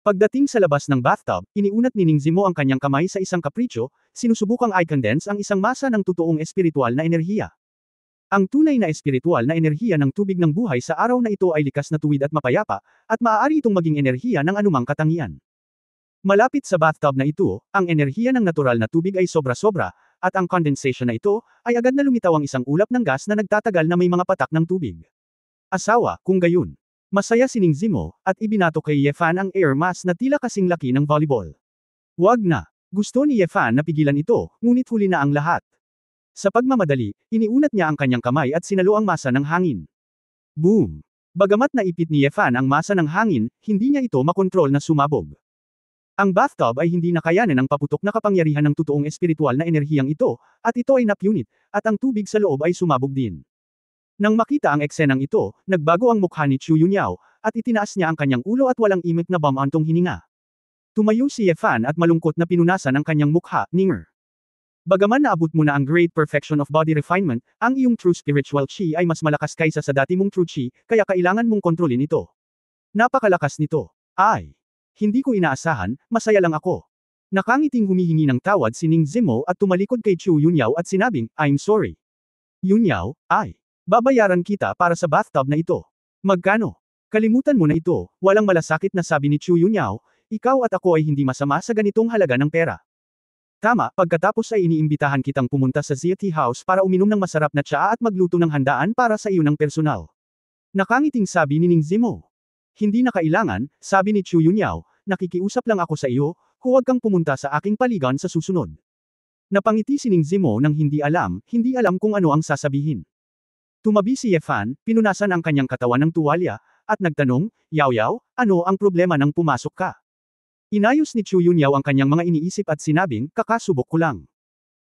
Pagdating sa labas ng bathtub, iniunat ni Ning Zimo ang kanyang kamay sa isang kapritsyo, sinusubukang i-condense ang isang masa ng totoong espiritual na enerhiya. Ang tunay na espiritual na enerhiya ng tubig ng buhay sa araw na ito ay likas na tuwid at mapayapa, at maaari itong maging enerhiya ng anumang katangian. Malapit sa bathtub na ito, ang enerhiya ng natural na tubig ay sobra-sobra, at ang condensation na ito, ay agad na lumitaw ang isang ulap ng gas na nagtatagal na may mga patak ng tubig. Asawa, kung gayon. Masaya si Ning Zimo, at ibinato kay Yefan ang air mass na tila kasing laki ng volleyball. Wag na. Gusto ni Yefan na pigilan ito, ngunit huli na ang lahat. Sa pagmamadali, iniunat niya ang kanyang kamay at sinalo ang masa ng hangin. Boom! Bagamat naipit ni Yefan ang masa ng hangin, hindi niya ito makontrol na sumabog. Ang bathtub ay hindi nakayanan ng paputok na kapangyarihan ng totoong espiritual na enerhiyang ito, at ito ay napunit, at ang tubig sa loob ay sumabog din. Nang makita ang eksenang ito, nagbago ang mukha ni Chu Yunyao, at itinaas niya ang kanyang ulo at walang imik na bamantong hininga. Tumayo si Yefan at malungkot na pinunasan ang kanyang mukha, Ninger. Bagaman naabot mo na ang great perfection of body refinement, ang iyong true spiritual chi ay mas malakas kaysa sa dati mong true chi, kaya kailangan mong kontrolin ito. Napakalakas nito. Ay! Hindi ko inaasahan, masaya lang ako. Nakangiting humihingi ng tawad si Ning Zimo at tumalikod kay Chu Yunyao at sinabing, I'm sorry. Yunyao, ay! Babayaran kita para sa bathtub na ito. Magkano? Kalimutan mo na ito, walang malasakit na sabi ni Chu Yunyao, ikaw at ako ay hindi masama sa ganitong halaga ng pera. Tama, pagkatapos ay iniimbitahan kitang pumunta sa Zia Tea House para uminom ng masarap na tsaa at magluto ng handaan para sa iyo ng personal. Nakangiting sabi ni Ning Zimo. Hindi na kailangan, sabi ni Chu Yunyao, nakikiusap lang ako sa iyo, huwag kang pumunta sa aking paligan sa susunod. Napangiti si Ning Zimo nang hindi alam kung ano ang sasabihin. Tumabi si Yefan, pinunasan ang kanyang katawan ng tuwalya, at nagtanong, Yao Yao, ano ang problema nang pumasok ka? Inayos ni Chu Yunyao ang kanyang mga iniisip at sinabing, kakasubok ko lang.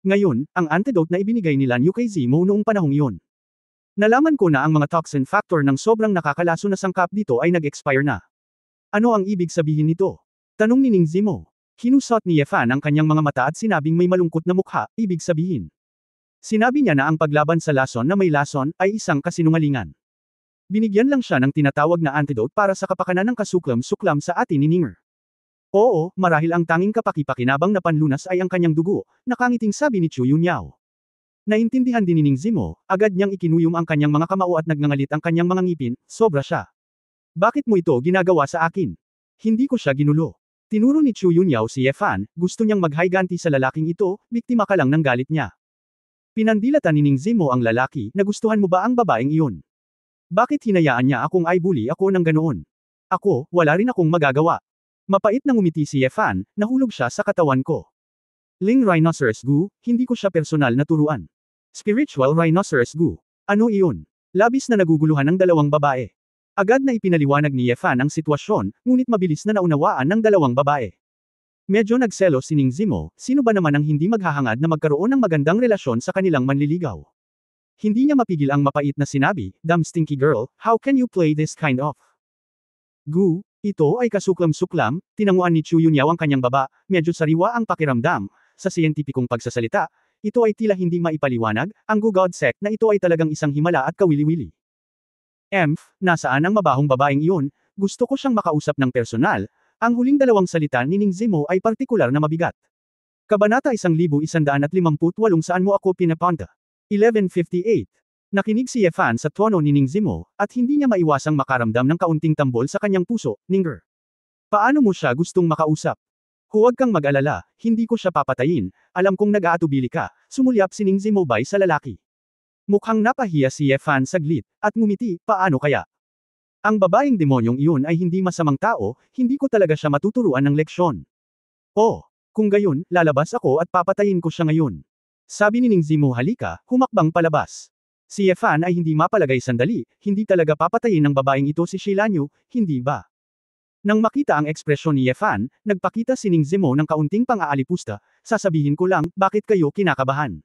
Ngayon, ang antidote na ibinigay ni Lan Yu kay Zimo noong panahong iyon. Nalaman ko na ang mga toxin factor ng sobrang nakakalaso na sangkap dito ay nag-expire na. Ano ang ibig sabihin nito? Tanong ni Ning Zimo. Kinusot ni Yefan ang kanyang mga mata at sinabing may malungkot na mukha, ibig sabihin. Sinabi niya na ang paglaban sa lason na may lason ay isang kasinungalingan. Binigyan lang siya ng tinatawag na antidote para sa kapakanan ng kasuklam-suklam sa atin ni Ninger. Oo, marahil ang tanging kapaki-pakinabang na panlunas ay ang kanyang dugo, nakangiting sabi ni Chu Yunyao. Naintindihan din ni Ning Zimo, agad niyang ikinuyom ang kanyang mga kamao at nagngangalit ang kanyang mga ngipin, sobra siya. Bakit mo ito ginagawa sa akin? Hindi ko siya ginulo. Tinuro ni Chu Yunyao si Yefan, gusto niyang maghayganti sa lalaking ito, biktima ka lang ng galit niya. Pinandilatan ni Ning Zimo ang lalaki, nagustuhan mo ba ang babaeng iyon? Bakit hinayaan niya akong i-bully ako ng ganoon? Ako, wala rin akong magagawa. Mapait na ngumiti si Yefan, nahulog siya sa katawan ko. Ling Rhinoceros Gu, hindi ko siya personal na turuan. Spiritual Rhinoceros Gu. Ano iyon? Labis na naguguluhan ng dalawang babae. Agad na ipinaliwanag ni Yefan ang sitwasyon, ngunit mabilis na naunawaan ng dalawang babae. Medyo nagselos si Ning Zimo, sino ba naman ang hindi maghahangad na magkaroon ng magandang relasyon sa kanilang manliligaw? Hindi niya mapigil ang mapait na sinabi, damn stinky girl, how can you play this kind of Gu, ito ay kasuklam-suklam, tinanguan ni Chu Yunyao ang kanyang baba, medyo sariwa ang pakiramdam. Sa siyentipikong pagsasalita, ito ay tila hindi maipaliwanag, ang Gu God Sect na ito ay talagang isang himala at kawili-wili. Nasaan ang mabahong babaeng iyon? Gusto ko siyang makausap ng personal. Ang huling dalawang salita ni Ning Zimo ay partikular na mabigat. Kabanata 1158 saan mo ako pinapunta? 1158. Nakinig si Ye Fan sa tono ni Ning Zimo, at hindi niya maiwasang makaramdam ng kaunting tambol sa kanyang puso. Ninger. Paano mo siya gustong makausap? Huwag kang mag-alala, hindi ko siya papatayin, alam kong nag-aatubili ka, sumulyap si Ning Zimo bay sa lalaki. Mukhang napahiya si Ye Fan saglit, at ngumiti, paano kaya? Ang babaeng demonyong iyon ay hindi masamang tao, hindi ko talaga siya matuturuan ng leksyon. Oh, kung gayon, lalabas ako at papatayin ko siya ngayon. Sabi ni Ning Zimo halika, humakbang palabas. Si Ye Fan ay hindi mapalagay sandali, hindi talaga papatayin ng babaeng ito si Shilanyu, hindi ba? Nang makita ang ekspresyon ni Ye Fan, nagpakita si Ning Zimo ng kaunting pang-aalipusta, sasabihin ko lang, bakit kayo kinakabahan?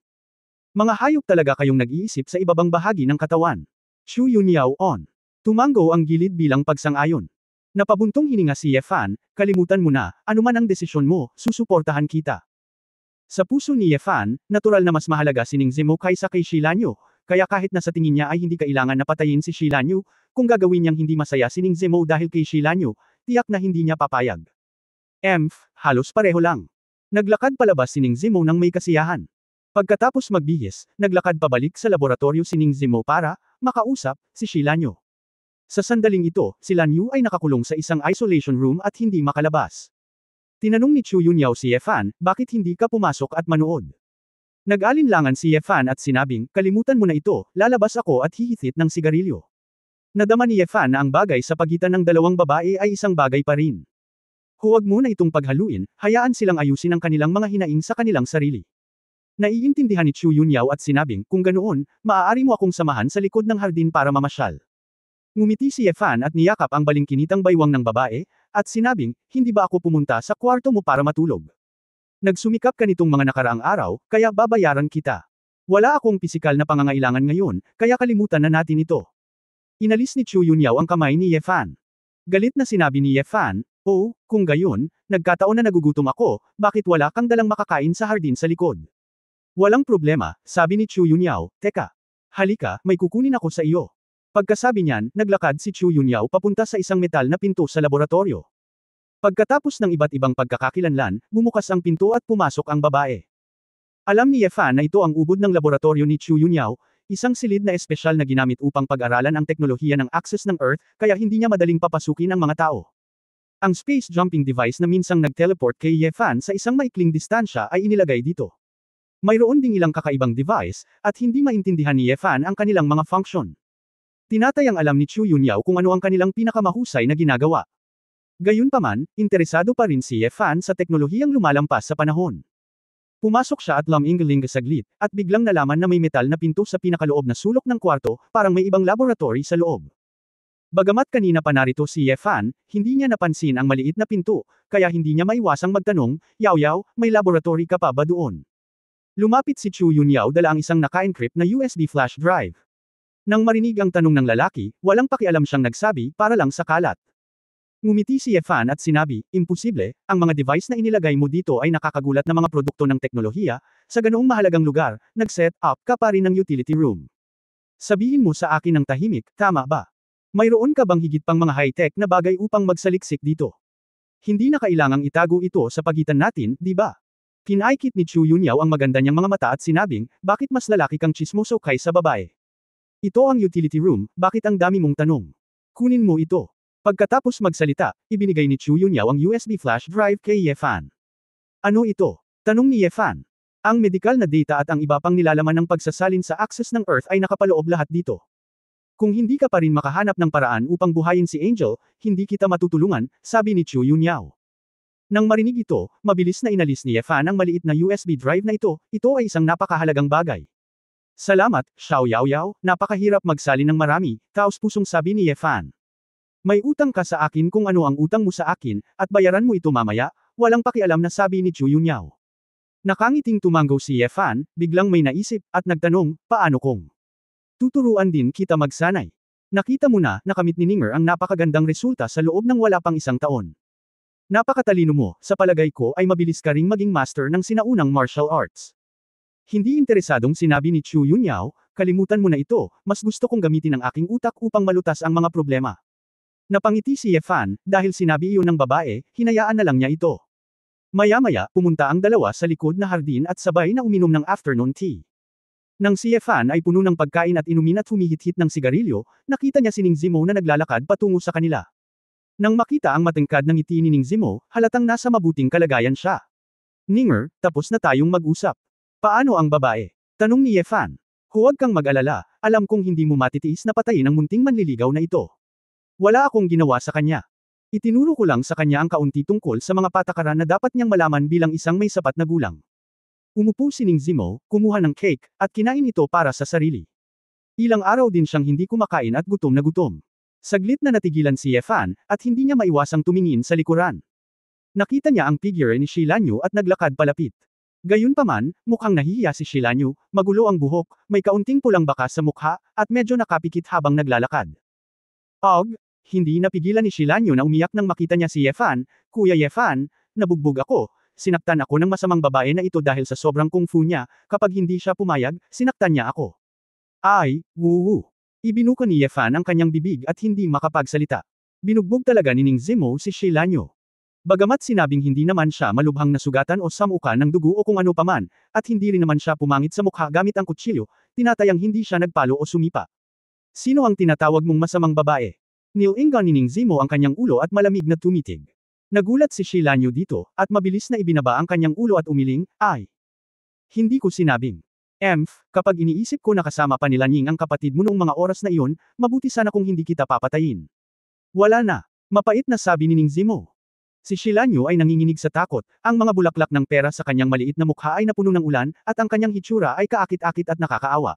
Mga hayop talaga kayong nag-iisip sa ibabang bahagi ng katawan. Chu Yunyao on. Tumango ang gilid bilang pagsang-ayon. Napabuntong hininga si Ye Fan, kalimutan mo na, anuman ang desisyon mo, susuportahan kita. Sa puso ni Ye Fan, natural na mas mahalaga si Ning Zimo kaysa kay Shilanyu, kaya kahit na sa tingin niya ay hindi kailangan na patayin si Shilanyu, kung gagawin niyang hindi masaya si Ning Zimo dahil kay Shilanyu, tiyak na hindi niya papayag. Halos pareho lang. Naglakad palabas si Ning Zimo nang may kasiyahan. Pagkatapos magbihis, naglakad pabalik sa laboratorio si Ning Zimo para makausap si Shilanyu. Sa sandaling ito, si Lanyu ay nakakulong sa isang isolation room at hindi makalabas. Tinanong ni Chu Yunyao si Ye Fan, bakit hindi ka pumasok at manood? Nag-alinlangan si Ye Fan at sinabing, kalimutan mo na ito, lalabas ako at hihithit ng sigarilyo. Nadama ni Ye Fan na ang bagay sa pagitan ng dalawang babae ay isang bagay pa rin. Huwag mo na itong paghaluin, hayaan silang ayusin ang kanilang mga hinaing sa kanilang sarili. Naiintindihan ni Chu Yunyao at sinabing, kung ganoon, maaari mo akong samahan sa likod ng hardin para mamasyal. Ngumiti si Ye Fan at niyakap ang balingkinitang baywang ng babae, at sinabing, hindi ba ako pumunta sa kwarto mo para matulog? Nagsumikap ka nitong mga nakaraang araw, kaya babayaran kita. Wala akong pisikal na pangangailangan ngayon, kaya kalimutan na natin ito. Inalis ni Chu Yunyao ang kamay ni Ye Fan. Galit na sinabi ni Ye Fan, oh, kung gayon, nagkataon na nagugutom ako, bakit wala kang dalang makakain sa hardin sa likod? Walang problema, sabi ni Chu Yunyao, teka. Halika, may kukunin ako sa iyo. Pagkasabi niyan, naglakad si Chu Yunyao papunta sa isang metal na pinto sa laboratorio. Pagkatapos ng iba't ibang pagkakakilanlan, bumukas ang pinto at pumasok ang babae. Alam ni Ye Fan na ito ang ubod ng laboratorio ni Chu Yunyao, isang silid na espesyal na ginamit upang pag-aralan ang teknolohiya ng access ng Earth, kaya hindi niya madaling papasukin ang mga tao. Ang space jumping device na minsang nag-teleport kay Ye Fan sa isang maikling distansya ay inilagay dito. Mayroon ding ilang kakaibang device, at hindi maintindihan ni Ye Fan ang kanilang mga function. Tinatayang alam ni Chu Yunyao kung ano ang kanilang pinakamahusay na ginagawa. Gayunpaman, interesado pa rin si Ye Fan sa teknolohiyang lumalampas sa panahon. Pumasok siya at lumingling saglit, at biglang nalaman na may metal na pinto sa pinakaloob na sulok ng kwarto, parang may ibang laboratory sa loob. Bagamat kanina pa narito si Ye Fan, hindi niya napansin ang maliit na pinto, kaya hindi niya maiwasang magtanong, Yao Yao, may laboratory ka pa ba doon? Lumapit si Chu Yunyao dala ang isang naka-encrypt na USB flash drive. Nang marinig ang tanong ng lalaki, walang pakialam siyang nagsabi, para lang sa kalat. Ngumiti si Ye Fan at sinabi, imposible, ang mga device na inilagay mo dito ay nakakagulat na mga produkto ng teknolohiya, sa ganoong mahalagang lugar, nag-set up ka pa rin ng utility room. Sabihin mo sa akin ng tahimik, tama ba? Mayroon ka bang higit pang mga high-tech na bagay upang magsaliksik dito? Hindi na kailangang itago ito sa pagitan natin, di ba? Kinaikit ni Chu Yunyao ang maganda niyang mga mata at sinabing, bakit mas lalaki kang chismoso kaysa babae? Ito ang utility room, bakit ang dami mong tanong? Kunin mo ito. Pagkatapos magsalita, ibinigay ni Chu Yunyao ang USB flash drive kay Ye Fan. Ano ito? Tanong ni Ye Fan. Ang medikal na data at ang iba pang nilalaman ng pagsasalin sa access ng Earth ay nakapaloob lahat dito. Kung hindi ka pa rin makahanap ng paraan upang buhayin si Angel, hindi kita matutulungan, sabi ni Chu Yunyao. Nang marinig ito, mabilis na inalis ni Ye Fan ang maliit na USB drive na ito ay isang napakahalagang bagay. Salamat, Xiao Yao Yao, napakahirap magsalin ng marami, taos-pusong sabi ni Ye Fan. May utang ka sa akin kung ano ang utang mo sa akin, at bayaran mo ito mamaya, walang pakialam na sabi ni Chu Yunyao. Nakangiting tumango si Ye Fan, biglang may naisip, at nagtanong, paano kung tuturuan din kita magsanay? Nakita mo na, nakamit ni Ninger ang napakagandang resulta sa loob ng wala pang isang taon. Napakatalino mo, sa palagay ko ay mabilis ka ring maging master ng sinaunang martial arts. Hindi interesadong sinabi ni Chu Yunyao, kalimutan mo na ito, mas gusto kong gamitin ang aking utak upang malutas ang mga problema. Napangiti si Ye Fan, dahil sinabi iyon ng babae, hinayaan na lang niya ito. Maya-maya, pumunta ang dalawa sa likod na hardin at sabay na uminom ng afternoon tea. Nang si Ye Fan ay puno ng pagkain at inumin at humihit-hit ng sigarilyo, nakita niya si Ning Zimo na naglalakad patungo sa kanila. Nang makita ang matangkad ng ngiti ni Ning Zimo, halatang nasa mabuting kalagayan siya. Ninger, tapos na tayong mag-usap. Paano ang babae? Tanong ni Ye Fan. Huwag kang mag-alala, alam kong hindi mo matitiis na patayin ang munting manliligaw na ito. Wala akong ginawa sa kanya. Itinuro ko lang sa kanya ang kaunti tungkol sa mga patakaran na dapat niyang malaman bilang isang may sapat na gulang. Umupo si Ning Zimo, kumuha ng cake, at kinain ito para sa sarili. Ilang araw din siyang hindi kumakain at gutom na gutom. Saglit na natigilan si Ye Fan, at hindi niya maiwasang tumingin sa likuran. Nakita niya ang figure ni Shilanyu at naglakad palapit. Gayunpaman, mukhang nahihiya si Shilanyu, magulo ang buhok, may kaunting pulang bakas sa mukha, at medyo nakapikit habang naglalakad. Hindi napigilan ni Shilanyu na umiyak nang makita niya si Ye Fan. Kuya Ye Fan, nabugbog ako, sinaktan ako ng masamang babae na ito dahil sa sobrang kung fu niya, kapag hindi siya pumayag, sinaktan niya ako. Ay, wuwu. Ibinuka ni Ye Fan ang kanyang bibig at hindi makapagsalita. Binugbog talaga ni Ning Zimo si Shilanyu. Bagamat sinabing hindi naman siya malubhang nasugatan o samukan ng dugo o kung ano paman, at hindi rin naman siya pumangit sa mukha gamit ang kutsilyo, tinatayang hindi siya nagpalo o sumipa. Sino ang tinatawag mong masamang babae? Nilingan ni Ning Zimo ang kanyang ulo at malamig na tumitig. Nagulat si Shilanyu dito, at mabilis na ibinaba ang kanyang ulo at umiling, ay. Hindi ko sinabing. Kapag iniisip ko na kasama pa nila Ning ang kapatid mo noong mga oras na iyon, mabuti sana kung hindi kita papatayin. Wala na. Mapait na sabi ni Ning Zimo. Si Shilanyu ay nanginginig sa takot, ang mga bulaklak ng pera sa kanyang maliit na mukha ay napuno ng ulan, at ang kanyang hitsura ay kaakit-akit at nakakaawa.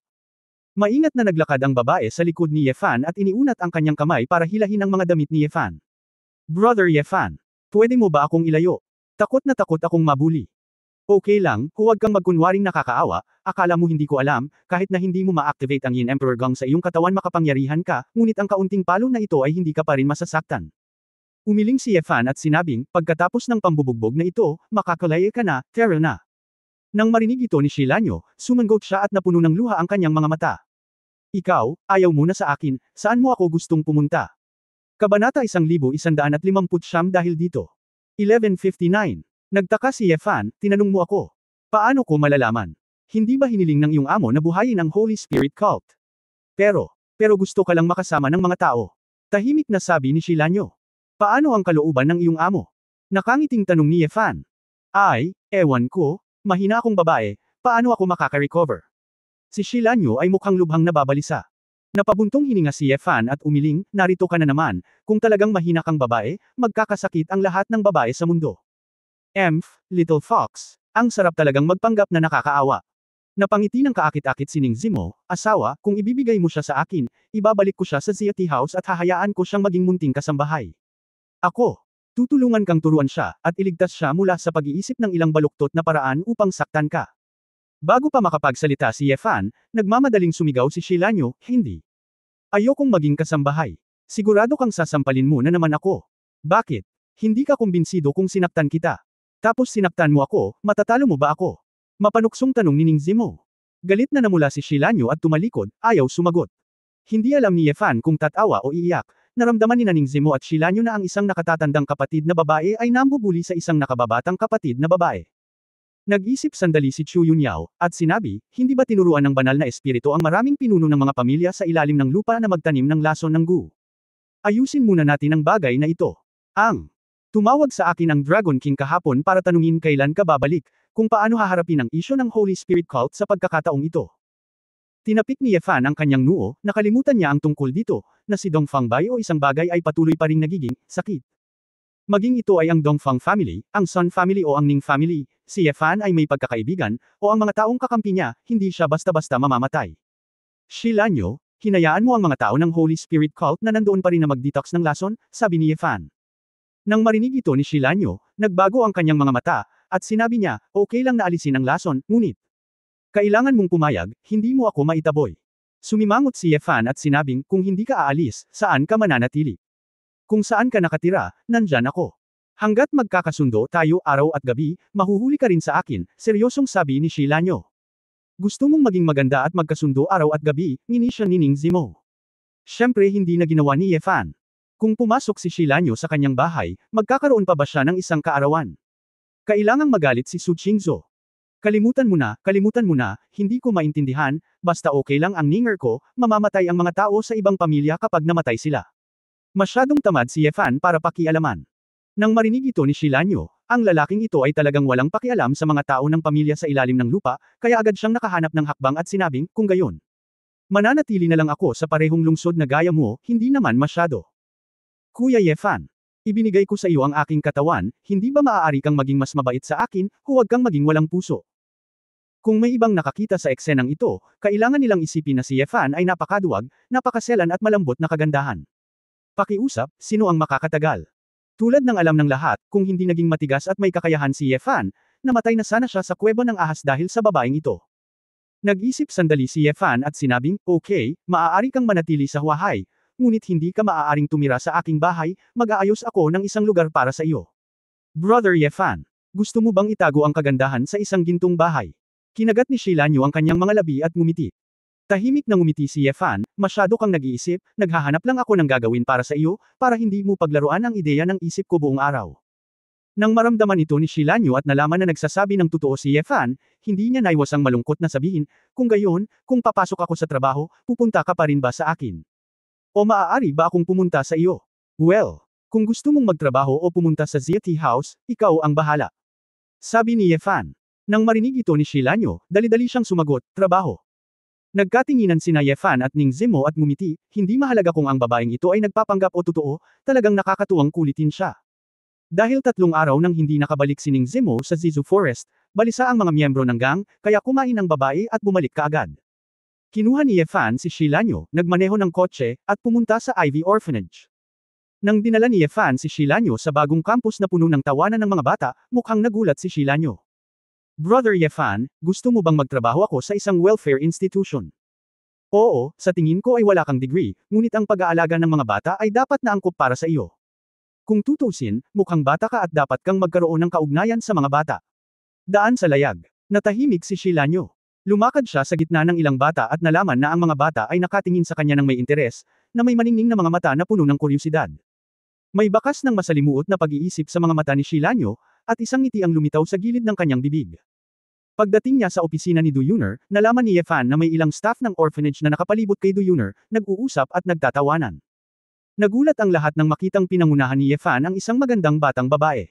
Maingat na naglakad ang babae sa likod ni Ye Fan at iniunat ang kanyang kamay para hilahin ang mga damit ni Ye Fan. Brother Ye Fan, pwede mo ba akong ilayo? Takot na takot akong mabuli. Okay lang, huwag kang magkunwaring nakakaawa, akala mo hindi ko alam, kahit na hindi mo ma-activate ang Yin Emperor Gong sa iyong katawan makapangyarihan ka, ngunit ang kaunting palo na ito ay hindi ka pa rin masasaktan. Umiling si Ye Fan at sinabing, pagkatapos ng pambubugbog na ito, makakalaya ka na, tara na. Nang marinig ito ni Shilanyu, sumangot siya at napuno ng luha ang kanyang mga mata. Ikaw, ayaw mo na sa akin, saan mo ako gustong pumunta? Kabanata 1159 dahil dito. 1159. Nagtaka si Ye Fan, tinanong mo ako. Paano ko malalaman? Hindi ba hiniling ng iyong amo na buhayin ang Holy Spirit Cult? Pero gusto ka lang makasama ng mga tao. Tahimik na sabi ni Shilanyu. Paano ang kalooban ng iyong amo? Nakangiting tanong ni Ye Fan. Ay, ewan ko, mahina akong babae, paano ako makaka-recover? Si Shilanyu ay mukhang lubhang nababalisa. Napabuntong hininga si Ye Fan at umiling, narito ka na naman, kung talagang mahina kang babae, magkakasakit ang lahat ng babae sa mundo. Little Fox, ang sarap talagang magpanggap na nakakaawa. Napangiti ng kaakit-akit si Ning Zimo, asawa, kung ibibigay mo siya sa akin, ibabalik ko siya sa Zia Tea House at hahayaan ko siyang maging munting kasambahay. Ako, tutulungan kang turuan siya, at iligtas siya mula sa pag-iisip ng ilang baluktot na paraan upang saktan ka. Bago pa makapagsalita si Ye Fan, nagmamadaling sumigaw si Shilanyu, hindi. Ayokong maging kasambahay. Sigurado kang sasampalin mo na naman ako. Bakit? Hindi ka kumbinsido kung sinaktan kita. Tapos sinaktan mo ako, matatalo mo ba ako? Mapanuksong tanong ni Ning Zimo. Galit na namula si Shilanyu at tumalikod, ayaw sumagot. Hindi alam ni Ye Fan kung tatawa o iiyak, naramdaman ni Ning Zimo at Shilanyu na ang isang nakatatandang kapatid na babae ay nambubuli sa isang nakababatang kapatid na babae. Nag-isip sandali si Chu Yunyao, at sinabi, hindi ba tinuruan ng banal na espiritu ang maraming pinuno ng mga pamilya sa ilalim ng lupa na magtanim ng lason ng gu? Ayusin muna natin ang bagay na ito. Tumawag sa akin ang Dragon King kahapon para tanungin kailan ka babalik, kung paano haharapin ang isyo ng Holy Spirit Cult sa pagkakataong ito. Tinapik ni Ye Fan ang kanyang noo, nakalimutan niya ang tungkol dito, na si Dongfang Bai o isang bagay ay patuloy pa ring nagiging sakit. Maging ito ay ang Dongfang family, ang Sun family o ang Ning family, si Ye Fan ay may pagkakaibigan, o ang mga taong kakampi niya, hindi siya basta-basta mamamatay. Shilanyu, hinayaan mo ang mga tao ng Holy Spirit Cult na nandoon pa rin na mag-detox ng lason, sabi ni Ye Fan. Nang marinig ito ni Shilanyu, nagbago ang kanyang mga mata, at sinabi niya, okay lang na alisin ang lason, ngunit kailangan mong pumayag, hindi mo ako maitaboy. Sumimangot si Yefan at sinabing, kung hindi ka aalis, saan ka mananatili? Kung saan ka nakatira, nandyan ako. Hanggat magkakasundo tayo araw at gabi, mahuhuli ka rin sa akin, seryosong sabi ni Shilanyo. Gusto mong maging maganda at magkasundo araw at gabi, ngini siya ni Ning Zimo. Siyempre hindi na ginawa ni Yefan. Kung pumasok si Shilanyo sa kanyang bahay, magkakaroon pa ba siya ng isang kaarawan? Kailangang magalit si Su Qingzhou. Kalimutan mo na, hindi ko maintindihan, basta okay lang ang ninger ko, mamamatay ang mga tao sa ibang pamilya kapag namatay sila. Masyadong tamad si Yefan para pakialaman. Nang marinig ito ni Shilanyo, ang lalaking ito ay talagang walang pakialam sa mga tao ng pamilya sa ilalim ng lupa, kaya agad siyang nakahanap ng hakbang at sinabing, kung gayon. Mananatili na lang ako sa parehong lungsod na gaya mo, hindi naman masyado. Kuya Yefan, ibinigay ko sa iyo ang aking katawan, hindi ba maaari kang maging mas mabait sa akin, huwag kang maging walang puso. Kung may ibang nakakita sa eksenang ito, kailangan nilang isipin na si Yefan ay napakaduwag, napakaselan at malambot na kagandahan. Pakiusap, sino ang makakatagal? Tulad ng alam ng lahat, kung hindi naging matigas at may kakayahan si Yefan, namatay na sana siya sa kuweba ng ahas dahil sa babaeng ito. Nag-isip sandali si Yefan at sinabing, okay, maaari kang manatili sa Huahay, ngunit hindi ka maaaring tumira sa aking bahay, mag-aayos ako ng isang lugar para sa iyo. Brother Yefan, gusto mo bang itago ang kagandahan sa isang gintong bahay? Kinagat ni Shilanyo ang kanyang mga labi at ngumiti. Tahimik na ngumiti si Yefan, masyado kang nag-iisip, naghahanap lang ako ng gagawin para sa iyo, para hindi mo paglaruan ang ideya ng isip ko buong araw. Nang maramdaman ito ni Shilanyo at nalaman na nagsasabi ng totoo si Yefan, hindi niya naiwasang malungkot na sabihin, kung gayon, kung papasok ako sa trabaho, pupunta ka pa rin ba sa akin? O maaari ba akong pumunta sa iyo? Well, kung gusto mong magtrabaho o pumunta sa Zia Tea House, ikaw ang bahala. Sabi ni Yefan. Nang marinig ito ni Shilanyo, dali-dali siyang sumagot, trabaho. Nagkatinginan sina Yefan at Ning Zimo at ngumiti, hindi mahalaga kung ang babaeng ito ay nagpapanggap o totoo, talagang nakakatuwang kulitin siya. Dahil 3 araw nang hindi nakabalik si Ning Zimo sa Zizu Forest, balisa ang mga miyembro ng gang, kaya kumain ang babae at bumalik kaagad. Kinuha ni Yefan si Shilanyo, nagmaneho ng kotse, at pumunta sa Ivy Orphanage. Nang dinala ni Yefan si Shilanyo sa bagong campus na puno ng tawanan ng mga bata, mukhang nagulat si Shilanyo. Brother Yefan, gusto mo bang magtrabaho ako sa isang welfare institution? Oo, sa tingin ko ay wala kang degree, ngunit ang pag-aalaga ng mga bata ay dapat na angkop para sa iyo. Kung tutusin, mukhang bata ka at dapat kang magkaroon ng kaugnayan sa mga bata. Daan sa layag. Natahimik si Shilanyo. Lumakad siya sa gitna ng ilang bata at nalaman na ang mga bata ay nakatingin sa kanya ng may interes, na may maningning na mga mata na puno ng kuryosidad. May bakas ng masalimuot na pag-iisip sa mga mata ni Shilanyo, at isang ngiti ang lumitaw sa gilid ng kanyang bibig. Pagdating niya sa opisina ni Du Yuner, nalaman ni Yefan na may ilang staff ng orphanage na nakapalibot kay Du Yuner, nag-uusap at nagtatawanan. Nagulat ang lahat nang makitang pinangunahan ni Yefan ang isang magandang batang babae.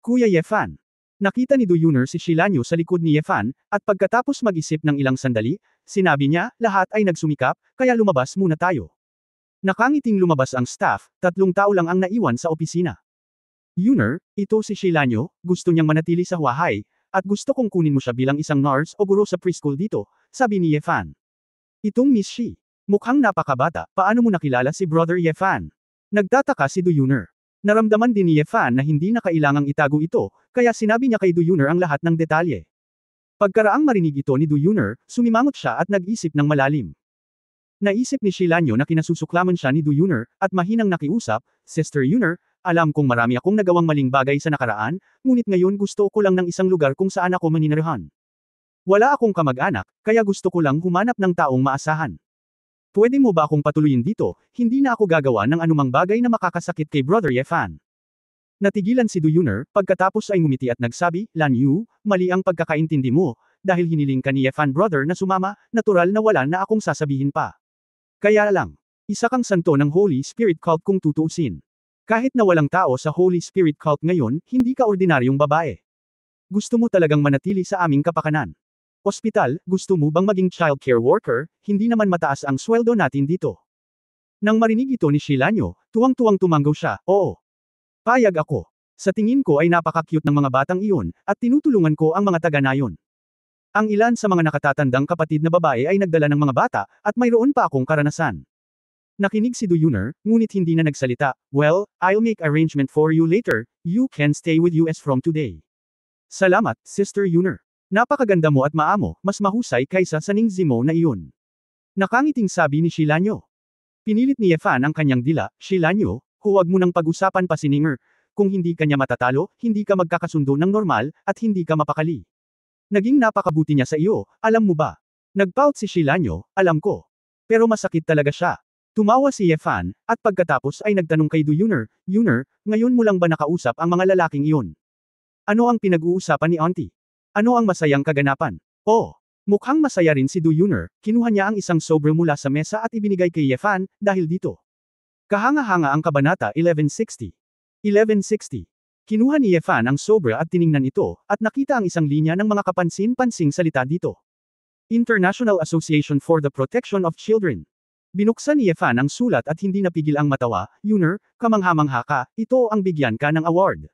Kuya Yefan. Nakita ni Du Yuner si Shilanyo sa likod ni Yefan, at pagkatapos mag-isip ng ilang sandali, sinabi niya, lahat ay nagsumikap, kaya lumabas muna tayo. Nakangiting lumabas ang staff, 3 tao lang ang naiwan sa opisina. Yuner, ito si Shilanyo, gusto niyang manatili sa Huahay, at gusto kong kunin mo siya bilang isang nurse o guro sa preschool dito, sabi ni Yefan. Itong Miss Shi. Mukhang napakabata, paano mo nakilala si Brother Yefan? Nagtataka si Du Yuner. Naramdaman din ni Yefan na hindi na kailangang itago ito, kaya sinabi niya kay Du Yuner ang lahat ng detalye. Pagkaraang marinig ito ni Du Yuner, sumimangot siya at nag-isip ng malalim. Naisip ni Shilanyo na kinasusuklaman siya ni Du Yuner, at mahinang nakiusap, Sister Yuner, alam kong marami akong nagawang maling bagay sa nakaraan, ngunit ngayon gusto ko lang ng isang lugar kung saan ako maninirahan. Wala akong kamag-anak, kaya gusto ko lang humanap ng taong maasahan. Pwede mo ba akong patuloyin dito, hindi na ako gagawa ng anumang bagay na makakasakit kay Brother Yefan. Natigilan si Du Yuner, pagkatapos ay ngumiti at nagsabi, Lan Yu, mali ang pagkakaintindi mo, dahil hiniling ka ni Yefan Brother na sumama, natural na wala na akong sasabihin pa. Kaya lang, isa kang santo ng Holy Spirit cult kung tutuusin. Kahit na walang tao sa Holy Spirit cult ngayon, hindi ka ordinaryong babae. Gusto mo talagang manatili sa aming kapakanan. Ospital, gusto mo bang maging child care worker, hindi naman mataas ang sweldo natin dito. Nang marinig ito ni Shilanyo, tuwang-tuwang tumanggaw siya, oo. Payag ako. Sa tingin ko ay napaka-cute ng mga batang iyon, at tinutulungan ko ang mga taga-nayon. Ang ilan sa mga nakatatandang kapatid na babae ay nagdala ng mga bata, at mayroon pa akong karanasan. Nakinig si Du Yuner, ngunit hindi na nagsalita, well, I'll make arrangement for you later, you can stay with us from today. Salamat, Sister Yuner. Napakaganda mo at maamo, mas mahusay kaysa sa Ning Zimo na iyon. Nakangiting sabi ni Shilanyo. Pinilit ni Yefan ang kanyang dila, Shilanyo, huwag mo nang pag-usapan pa si Ninger. Kung hindi ka niya matatalo, hindi ka magkakasundo ng normal, at hindi ka mapakali. Naging napakabuti niya sa iyo, alam mo ba? Nagpout si Shilanyo, alam ko. Pero masakit talaga siya. Tumawa si Yefan, at pagkatapos ay nagtanong kay Du Yuner, Yuner, ngayon mo lang ba nakausap ang mga lalaking iyon? Ano ang pinag-uusapan ni Auntie? Ano ang masayang kaganapan? Oh, mukhang masaya rin si Du Yuner, kinuha niya ang isang sobre mula sa mesa at ibinigay kay Yefan, dahil dito. Kahanga-hanga ang kabanata 1160. 1160. Kinuha ni Yefan ang sobre at tiningnan ito, at nakita ang isang linya ng mga kapansin-pansing salita dito. International Association for the Protection of Children. Binuksan ni Yefan ang sulat at hindi napigil ang matawa, Yuner, kamangha-mangha ka, ito ang bigyan ka ng award.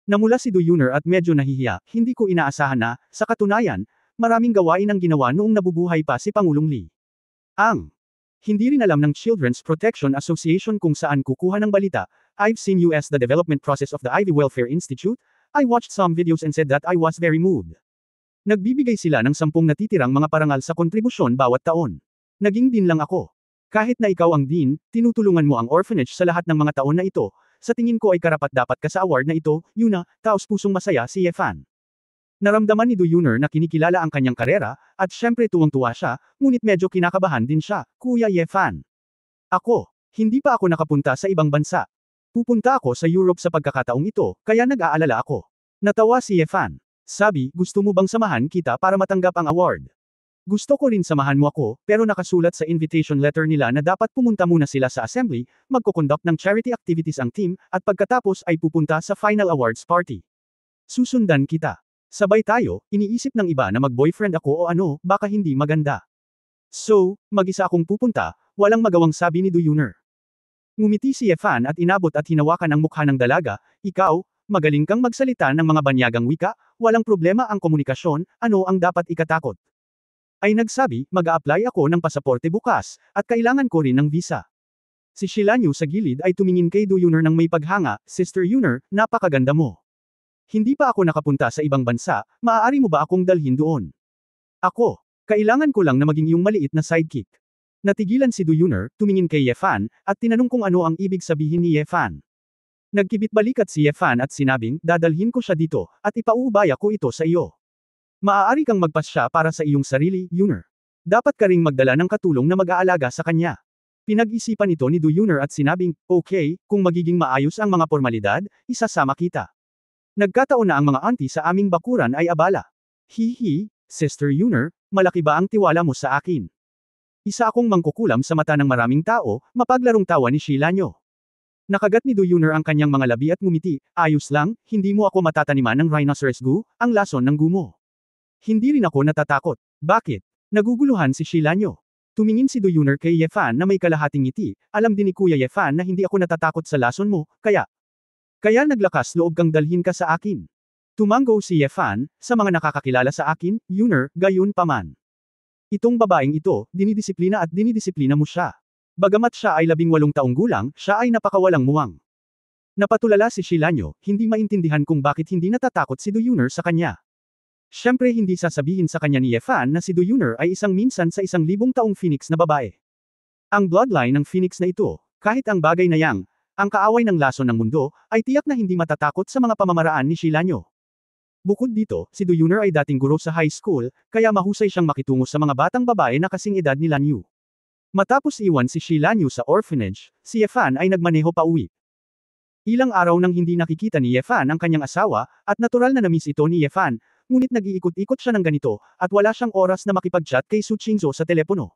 Namula si Du Yuner at medyo nahihiya, hindi ko inaasahan na, sa katunayan, maraming gawain ang ginawa noong nabubuhay pa si Pangulong Lee. Hindi rin alam ng Children's Protection Association kung saan kukuha ng balita. I've seen the development process of the Ivy Welfare Institute. I watched some videos and said that I was very moved. Nagbibigay sila ng 10 natitirang mga parangal sa kontribusyon bawat taon. Naging din lang ako. Kahit na ikaw ang dean, tinutulungan mo ang orphanage sa lahat ng mga taon na ito, sa tingin ko ay karapat-dapat ka sa award na ito, Yuna, taos-pusong masaya si Yefan. Naramdaman ni Du Yuner na kinikilala ang kanyang karera, at syempre tuwang-tuwa siya, ngunit medyo kinakabahan din siya, Kuya Yefan. Hindi pa ako nakapunta sa ibang bansa. Pupunta ako sa Europe sa pagkakataong ito, kaya nag-aalala ako. Natawa si Yefan. Sabi, gusto mo bang samahan kita para matanggap ang award? Gusto ko rin samahan mo ako, pero nakasulat sa invitation letter nila na dapat pumunta muna sila sa assembly, magko-conduct ng charity activities ang team, at pagkatapos ay pupunta sa final awards party. Susundan kita. Sabay tayo, iniisip ng iba na mag-boyfriend ako o ano, baka hindi maganda. So, mag-isa akong pupunta, walang magawang sabi ni Du Yuner. Ngumiti si Yefan at inabot at hinawakan ang mukha ng dalaga, ikaw, magaling kang magsalita ng mga banyagang wika, walang problema ang komunikasyon, ano ang dapat ikatakot? Ay nagsabi, mag-a-apply ako ng pasaporte bukas, at kailangan ko rin ng visa. Si Shilanyo sa gilid ay tumingin kay Du Yuner ng may paghanga, Sister Yuner, napakaganda mo. Hindi pa ako nakapunta sa ibang bansa, maaari mo ba akong dalhin doon? Kailangan ko lang na maging yung maliit na sidekick. Natigilan si Du Yuner, tumingin kay Yefan, at tinanong kung ano ang ibig sabihin ni Yefan. Nagkibit-balikat si Yefan at sinabing, dadalhin ko siya dito, at ipauubaya ko ito sa iyo. Maaari kang magpasya para sa iyong sarili, Yuner. Dapat ka ring magdala ng katulong na mag-aalaga sa kanya. Pinag-isipan ito ni Du Yuner at sinabing, okay, kung magiging maayos ang mga formalidad, isasama kita. Nagkataon na ang mga auntie sa aming bakuran ay abala. Hihi, Sister Yuner, malaki ba ang tiwala mo sa akin? Isa akong mangkukulam sa mata ng maraming tao, mapaglarong tawa ni Shilanyo. Nakagat ni Du Yuner ang kanyang mga labi at ngumiti, ayos lang, hindi mo ako matataniman ng rhinoceros goo, ang lason ng gumo. Hindi rin ako natatakot. Bakit? Naguguluhan si Shilanyo. Tumingin si Du Yuner kay Yefan na may kalahating ngiti, alam din ni Kuya Yefan na hindi ako natatakot sa lason mo, kaya naglakas loob kang dalhin ka sa akin. Tumango si Yefan, sa mga nakakakilala sa akin, Yuner, gayon paman. Itong babaeng ito, dinidisiplina at dinidisiplina mo siya. Bagamat siya ay 18 taong gulang, siya ay napakawalang muwang. Napatulala si Shilanyo, hindi maintindihan kung bakit hindi natatakot si Du Yuner sa kanya. Siyempre hindi sasabihin sa kanya ni Yefan na si Du Yuner ay isang minsan sa 1,000 taong Phoenix na babae. Ang bloodline ng Phoenix na ito, kahit ang bagay na yang, ang kaaway ng lason ng mundo, ay tiyak na hindi matatakot sa mga pamamaraan ni Shilanyo. Bukod dito, si Du Yuner ay dating guro sa high school, kaya mahusay siyang makitungo sa mga batang babae na kasing edad ni Lanyu. Matapos iwan si Shilanyo sa orphanage, si Yefan ay nagmaneho pa uwi. Ilang araw nang hindi nakikita ni Yefan ang kanyang asawa, at natural na namiss ito ni Yefan, ngunit nag-iikot-ikot siya ng ganito, at wala siyang oras na makipag-chat kay Su Qingzhou sa telepono.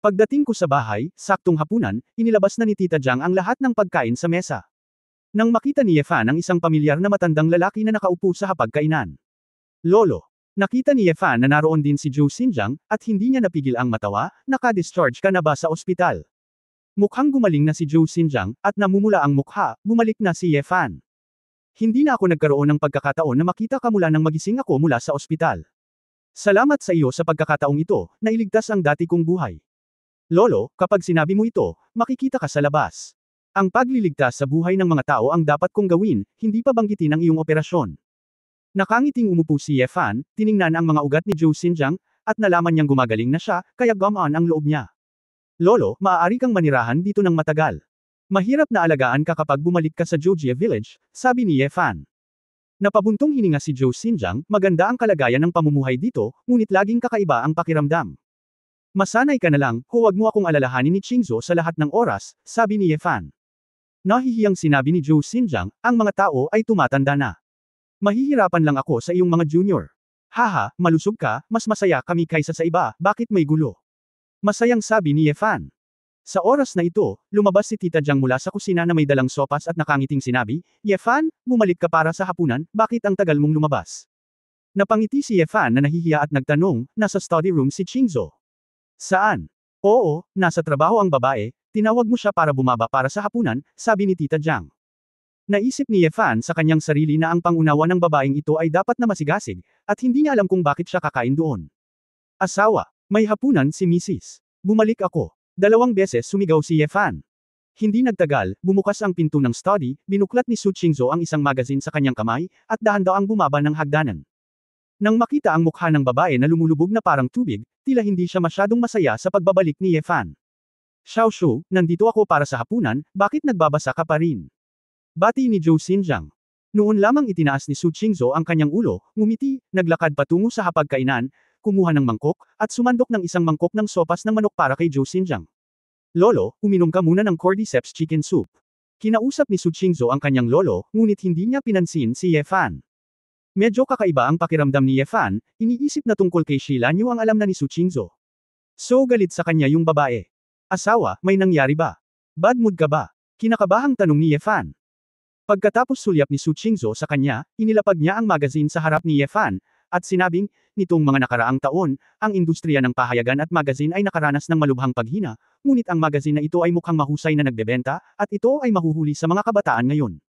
Pagdating ko sa bahay, saktong hapunan, inilabas na ni Tita Jiang ang lahat ng pagkain sa mesa. Nang makita ni Yefan ang isang pamilyar na matandang lalaki na nakaupo sa hapagkainan. Lolo. Nakita ni Yefan na naroon din si Zhou Xinjiang, at hindi niya napigil ang matawa, naka-discharge ka na ba sa ospital? Mukhang gumaling na si Zhou Xinjiang, at namumula ang mukha, bumalik na si Yefan. Hindi na ako nagkaroon ng pagkakataon na makita ka mula nang magising ako mula sa ospital. Salamat sa iyo sa pagkakataong ito, na iligtas ang dati kong buhay. Lolo, kapag sinabi mo ito, makikita ka sa labas. Ang pagliligtas sa buhay ng mga tao ang dapat kong gawin, hindi pa banggitin ang iyong operasyon. Nakangiting umupo si Yefan, tiningnan ang mga ugat ni Zhou Xinjiang, at nalaman niyang gumagaling na siya, kaya gumaan ang loob niya. Lolo, maaari kang manirahan dito ng matagal. Mahirap na alagaan ka kapag bumalik ka sa Jojie Village, sabi ni Ye Fan. Napabuntong hininga si Zhou Xinjiang, maganda ang kalagayan ng pamumuhay dito, ngunit laging kakaiba ang pakiramdam. Masanay ka na lang, huwag mo akong alalahanin ni Qingzhou sa lahat ng oras, sabi ni Ye Fan. Nahihiyang sinabi ni Zhou Xinjiang, ang mga tao ay tumatanda na. Mahihirapan lang ako sa iyong mga junior. Haha, malusog ka, mas masaya kami kaysa sa iba, bakit may gulo? Masayang sabi ni Ye Fan. Sa oras na ito, lumabas si Tita Jiang mula sa kusina na may dalang sopas at nakangiting sinabi, Ye Fan, bumalik ka para sa hapunan, bakit ang tagal mong lumabas? Napangiti si Ye Fan na nahihiya at nagtanong, nasa study room si Qingzhou. Saan? Oo, nasa trabaho ang babae, tinawag mo siya para bumaba para sa hapunan, sabi ni Tita Jiang. Naisip ni Ye Fan sa kanyang sarili na ang pangunawa ng babaeng ito ay dapat na masigasig, at hindi niya alam kung bakit siya kakain doon. Asawa, may hapunan si Mrs. Bumalik ako. 2 beses sumigaw si Ye Fan. Hindi nagtagal, bumukas ang pinto ng study, binuklat ni Su Qingzhou ang isang magazine sa kanyang kamay, at dahan-daang bumaba ng hagdanan. Nang makita ang mukha ng babae na lumulubog na parang tubig, tila hindi siya masyadong masaya sa pagbabalik ni Ye Fan. Xiao Shu, nandito ako para sa hapunan, bakit nagbabasa ka pa rin? Bati ni Zhou Xinjiang. Noon lamang itinaas ni Su Qingzhou ang kanyang ulo, ngumiti, naglakad patungo sa hapagkainan, kumuha ng mangkok, at sumandok ng isang mangkok ng sopas ng manok para kay Zhou Xinjiang. Lolo, uminom ka muna ng cordyceps chicken soup. Kinausap ni Su Qingzhou ang kanyang lolo, ngunit hindi niya pinansin si Ye Fan. Medyo kakaiba ang pakiramdam ni Ye Fan, iniisip na tungkol kay Shi Lanyu ang alam na ni Su Qingzhou. So galit sa kanya yung babae. Asawa, may nangyari ba? Bad mood ka ba? Kinakabahang tanong ni Ye Fan. Pagkatapos sulyap ni Su Qingzhou sa kanya, inilapag niya ang magazine sa harap ni Ye Fan, at sinabing, nitong mga nakaraang taon, ang industriya ng pahayagan at magazine ay nakaranas ng malubhang paghina, ngunit ang magazine na ito ay mukhang mahusay na nagbebenta, at ito ay mahuhuli sa mga kabataan ngayon.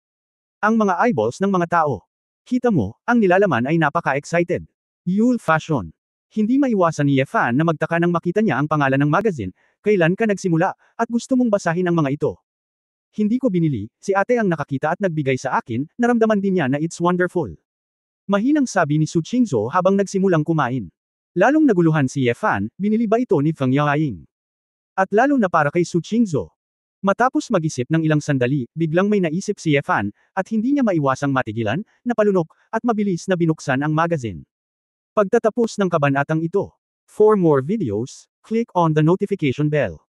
Ang mga eyeballs ng mga tao. Kita mo, ang nilalaman ay napaka-excited. Yule Fashion. Hindi maiwasan ni Ye Fan na magtaka nang makita niya ang pangalan ng magazine, kailan ka nagsimula, at gusto mong basahin ang mga ito. Hindi ko binili, si ate ang nakakita at nagbigay sa akin, naramdaman din niya na it's wonderful. Mahinang sabi ni Su Qingzhou habang nagsimulang kumain. Lalong naguluhan si Ye Fan, binili ba ito ni Feng Yaoying? At lalo na para kay Su Qingzhou. Matapos mag-isip ng ilang sandali, biglang may naisip si Ye Fan, at hindi niya maiwasang matigilan, napalunok, at mabilis na binuksan ang magazine. Pagtatapos ng kabanatang ito. For more videos, click on the notification bell.